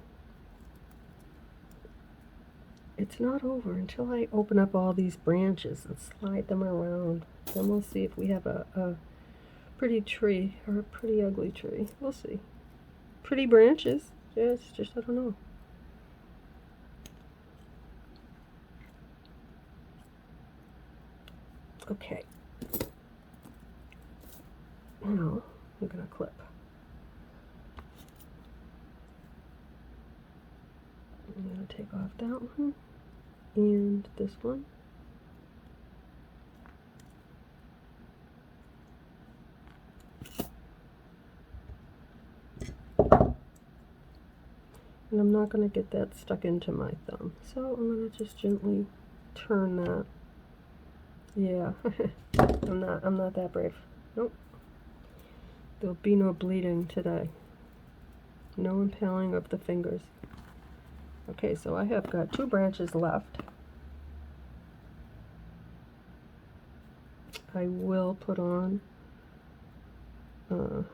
It's not over until I open up all these branches and slide them around. Then we'll see if we have a pretty tree or a pretty ugly tree. We'll see. Pretty branches. Yes, just I don't know. Okay. Now I'm going to clip. I'm going to take off that one and this one. And I'm not going to get that stuck into my thumb. So I'm going to just gently turn that. Yeah, I'm not that brave. Nope. There'll be no bleeding today. No impaling of the fingers. Okay, so I have got 2 branches left. I will put on a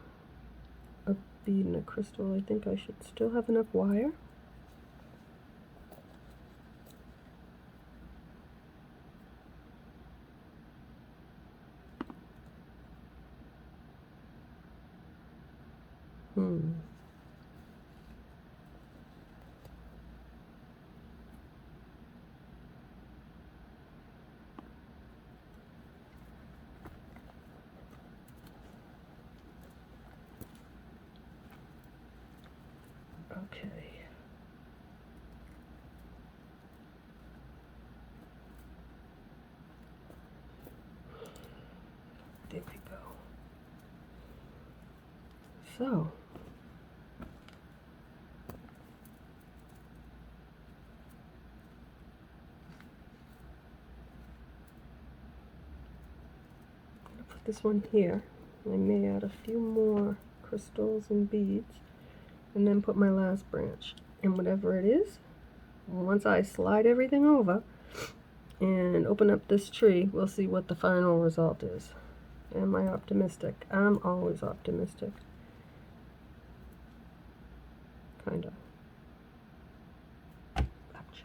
bead and a crystal. I think I should still have enough wire. Okay. There we go. So, I'm going to put this one here. I may add a few more crystals and beads and then put my last branch. And whatever it is, once I slide everything over and open up this tree, we'll see what the final result is. Am I optimistic? I'm always optimistic. Kinda. Ouch.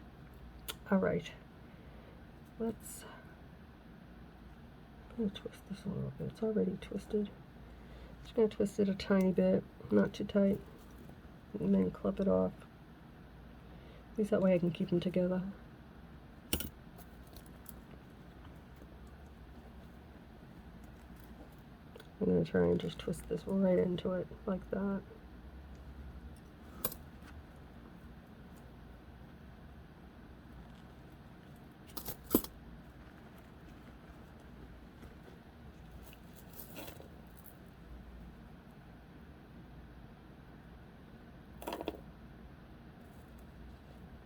Alright. I'm going to twist this a little bit. It's already twisted. Just going to twist it a tiny bit, not too tight, and then clip it off. At least that way I can keep them together. I'm going to try and just twist this right into it like that.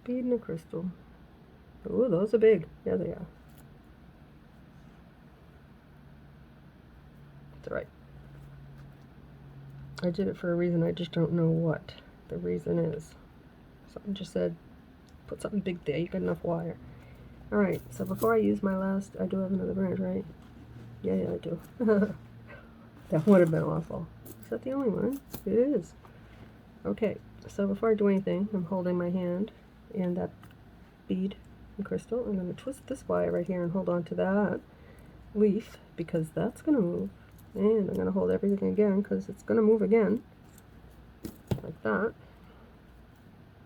Bead and a crystal. Ooh, those are big. Yeah, they are. That's right. I did it for a reason. I just don't know what the reason is. Something just said, put something big there. You got enough wire. Alright, so before I use my last, I do have another branch, right? Yeah, I do. That would have been awful. Is that the only one? It is. Okay, so before I do anything, I'm holding my hand and that bead and crystal. I'm going to twist this wire right here and hold on to that leaf because that's going to move. And I'm going to hold everything again because it's going to move again. Like that.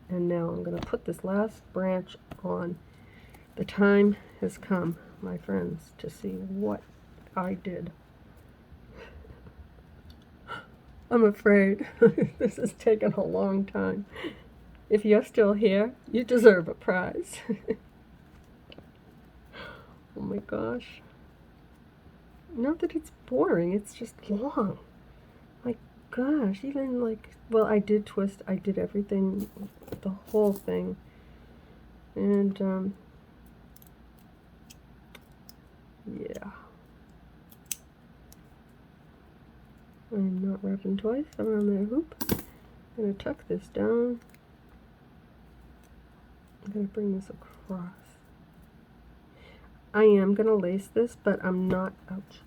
And now I'm going to put this last branch on. The time has come, my friends, to see what I did. I'm afraid this has taken a long time. If you're still here, you deserve a prize. Oh my gosh. Not that it's boring, it's just long. My gosh, even like, well, I did twist, I did everything, the whole thing. And, yeah. I'm not wrapping twice around the hoop. I'm going to tuck this down. I'm going to bring this across. I am going to lace this, but I'm not, ouch.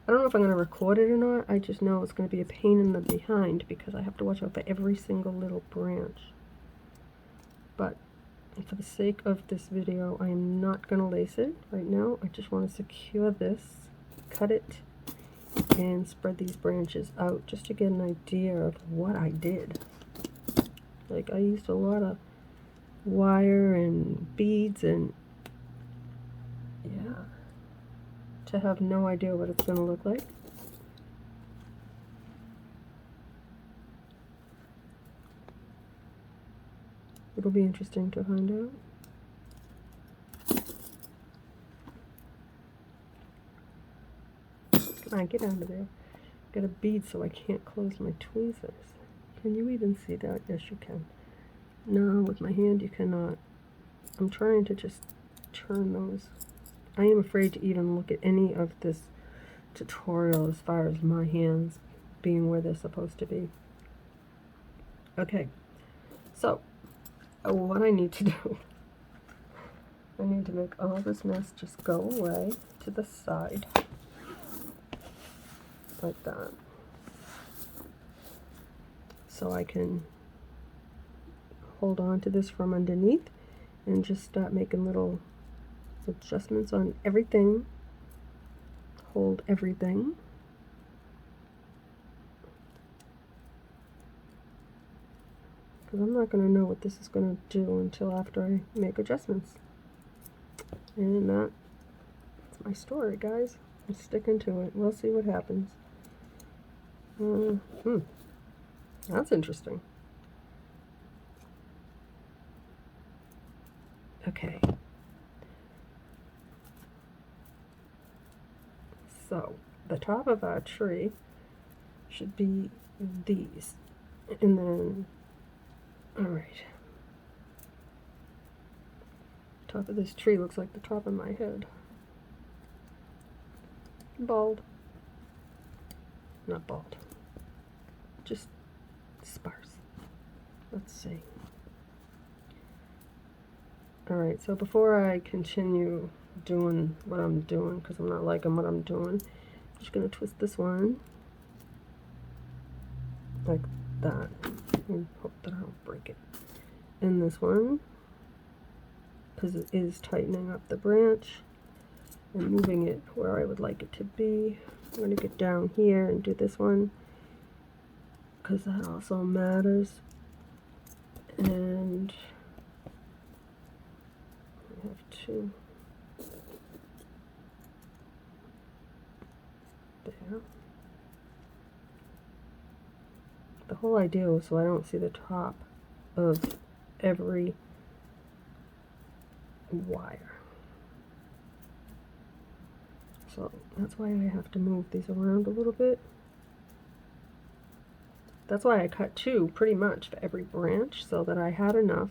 I don't know if I'm going to record it or not. I just know it's going to be a pain in the behind because I have to watch out for every single little branch. But for the sake of this video, I am not going to lace it right now. I just want to secure this, cut it, and spread these branches out just to get an idea of what I did. Like, I used a lot of wire and beads and yeah, to have no idea what it's going to look like. It'll be interesting to find out. Come on, get out of there. Got a bead so I can't close my tweezers. Can you even see that? Yes, you can. No, with my hand you cannot. I'm trying to just turn those. I am afraid to even look at any of this tutorial as far as my hands being where they're supposed to be. Okay, so what I need to do, I need to make all this mess just go away to the side, like that, so I can hold on to this from underneath and just start making little adjustments on everything. Hold everything. Because I'm not going to know what this is going to do until after I make adjustments. And that's my story, guys. I'm sticking to it. We'll see what happens. That's interesting. Okay. So, the top of our tree should be these. And then, alright. Top of this tree looks like the top of my head. Bald. Not bald. Just sparse. Let's see. Alright, so before I continue doing what I'm doing, because I'm not liking what I'm doing, I'm just going to twist this one like that and hope that I don't break it. And this one, because it is tightening up the branch and moving it where I would like it to be. I'm going to get down here and do this one because that also matters. And I have two there. whole idea was so I don't see the top of every wire. So that's why I have to move these around a little bit. That's why I cut 2 pretty much for every branch, so that I had enough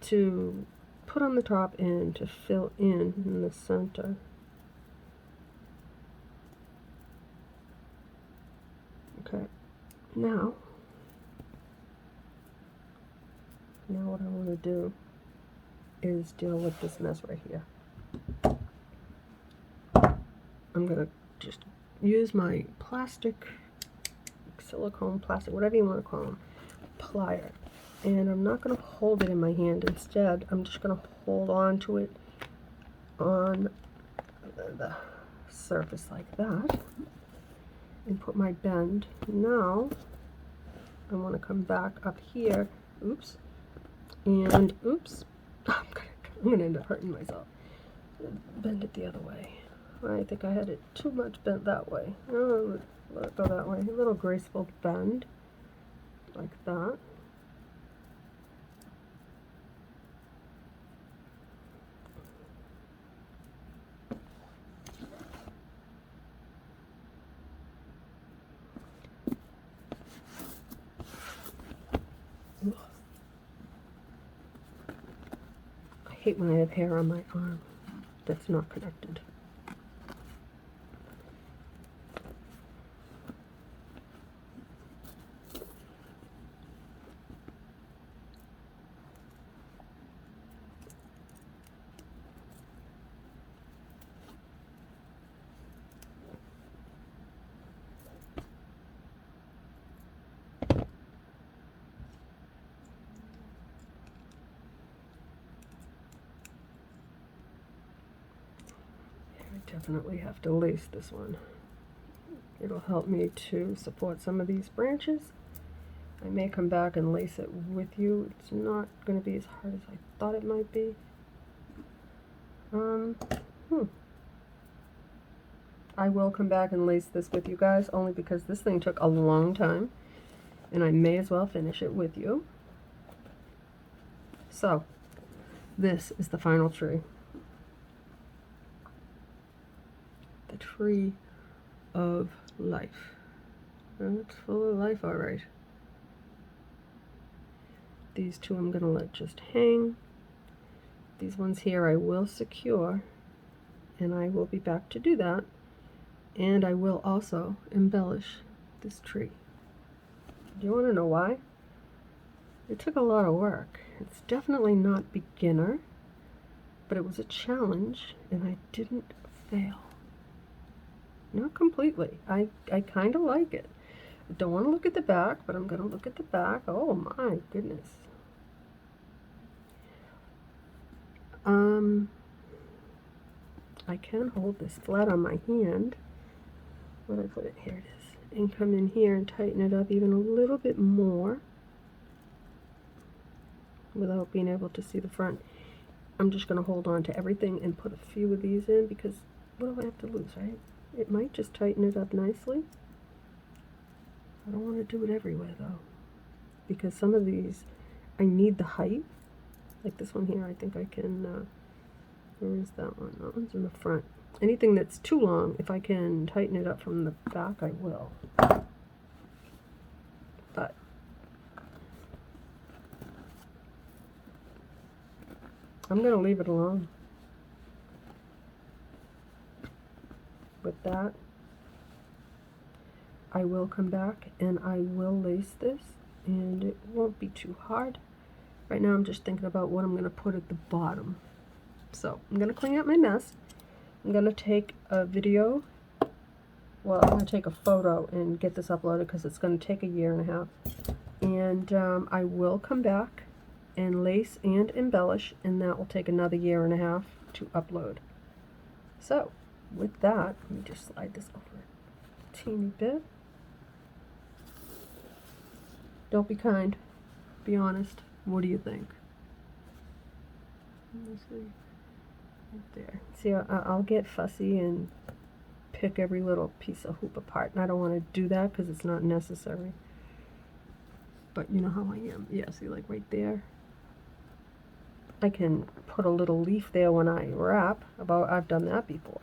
to put on the top and to fill in the center. Okay, now what I want to do is deal with this mess right here. I'm going to just use my silicone plastic, whatever you want to call them, plier. And I'm not going to hold it in my hand. Instead, I'm just going to hold on to it on the surface like that and put my bend. Now, I want to come back up here, oops, and oops, I'm gonna end up hurting myself. Bend it the other way. I think I had it too much bent that way. Oh, let it go that way. A little graceful bend, like that. I hate when I have hair on my arm that's not connected. I definitely have to lace this one. It'll help me to support some of these branches. I may come back and lace it with you. It's not going to be as hard as I thought it might be. I will come back and lace this with you guys, only because this thing took a long time, and I may as well finish it with you. So, this is the final tree. The tree of life. And it's full of life, all right. These 2 I'm going to let just hang. These ones here I will secure, and I will be back to do that. And I will also embellish this tree. Do you want to know why? It took a lot of work. It's definitely not beginner, but it was a challenge, and I didn't fail. Not completely. I kind of like it. I don't want to look at the back, but I'm going to look at the back. Oh my goodness. I can hold this flat on my hand. Where did I put it? Here it is. And come in here and tighten it up even a little bit more without being able to see the front. I'm just going to hold on to everything and put a few of these in, because what do I have to lose, right? It might just tighten it up nicely. I don't want to do it everywhere though, because some of these I need the height. Like this one here, I think I can, where is that one? That one's in the front. Anything that's too long, if I can tighten it up from the back, I will. But I'm going to leave it alone. With that, I will come back and I will lace this, and it won't be too hard. Right now I'm just thinking about what I'm going to put at the bottom. So I'm going to clean up my mess. I'm going to take a video, well, I'm going to take a photo and get this uploaded, because it's going to take 1.5 years. And I will come back and lace and embellish, and that will take another 1.5 years to upload. So with that, let me just slide this over a teeny bit. Don't be kind. Be honest. What do you think? Let's see. Right there. See, I'll get fussy and pick every little piece of hoop apart, and I don't want to do that because it's not necessary. but you know how I am. Yeah, see, like right there. I can put a little leaf there when I wrap. I've done that before.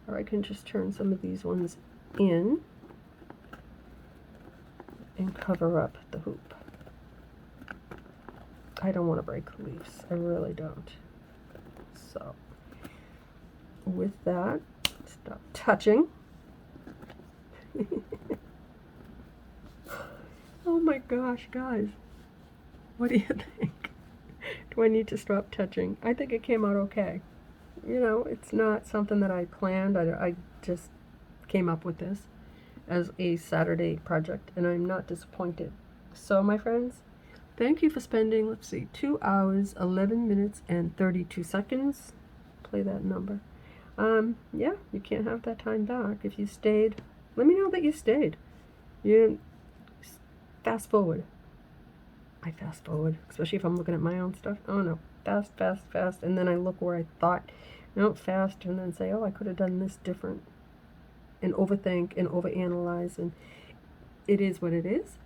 Or I can just turn some of these ones in and cover up the hoop. I don't want to break the leaves. I really don't. So, with that, stop touching. Oh my gosh, guys. What do you think? Do I need to stop touching? I think it came out okay. You know, it's not something that I planned. I just came up with this as a Saturday project, and I'm not disappointed. So, my friends, thank you for spending, let's see, 2 hours, 11 minutes, and 32 seconds. Play that number. Yeah, you can't have that time back. If you stayed, let me know that you stayed. You fast forward. I fast forward, especially if I'm looking at my own stuff. Oh no, fast, fast, fast, and then I look where I thought, no, fast, and then say, oh, I could have done this different, and overthink and overanalyze, and it is what it is.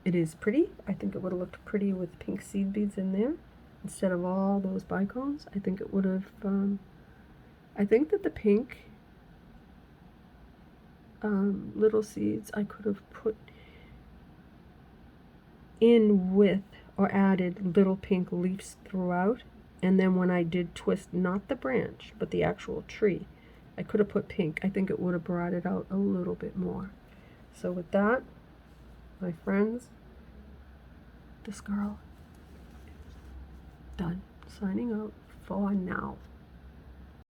It is pretty. I think it would have looked pretty with pink seed beads in there instead of all those bicones. I think it would have. I think that the pink little seeds I could have put in with or added little pink leaves throughout, and then when I did twist not the branch but the actual tree, I could have put pink. I think it would have brought it out a little bit more. So with that, my friends, this girl is done. Signing out for now.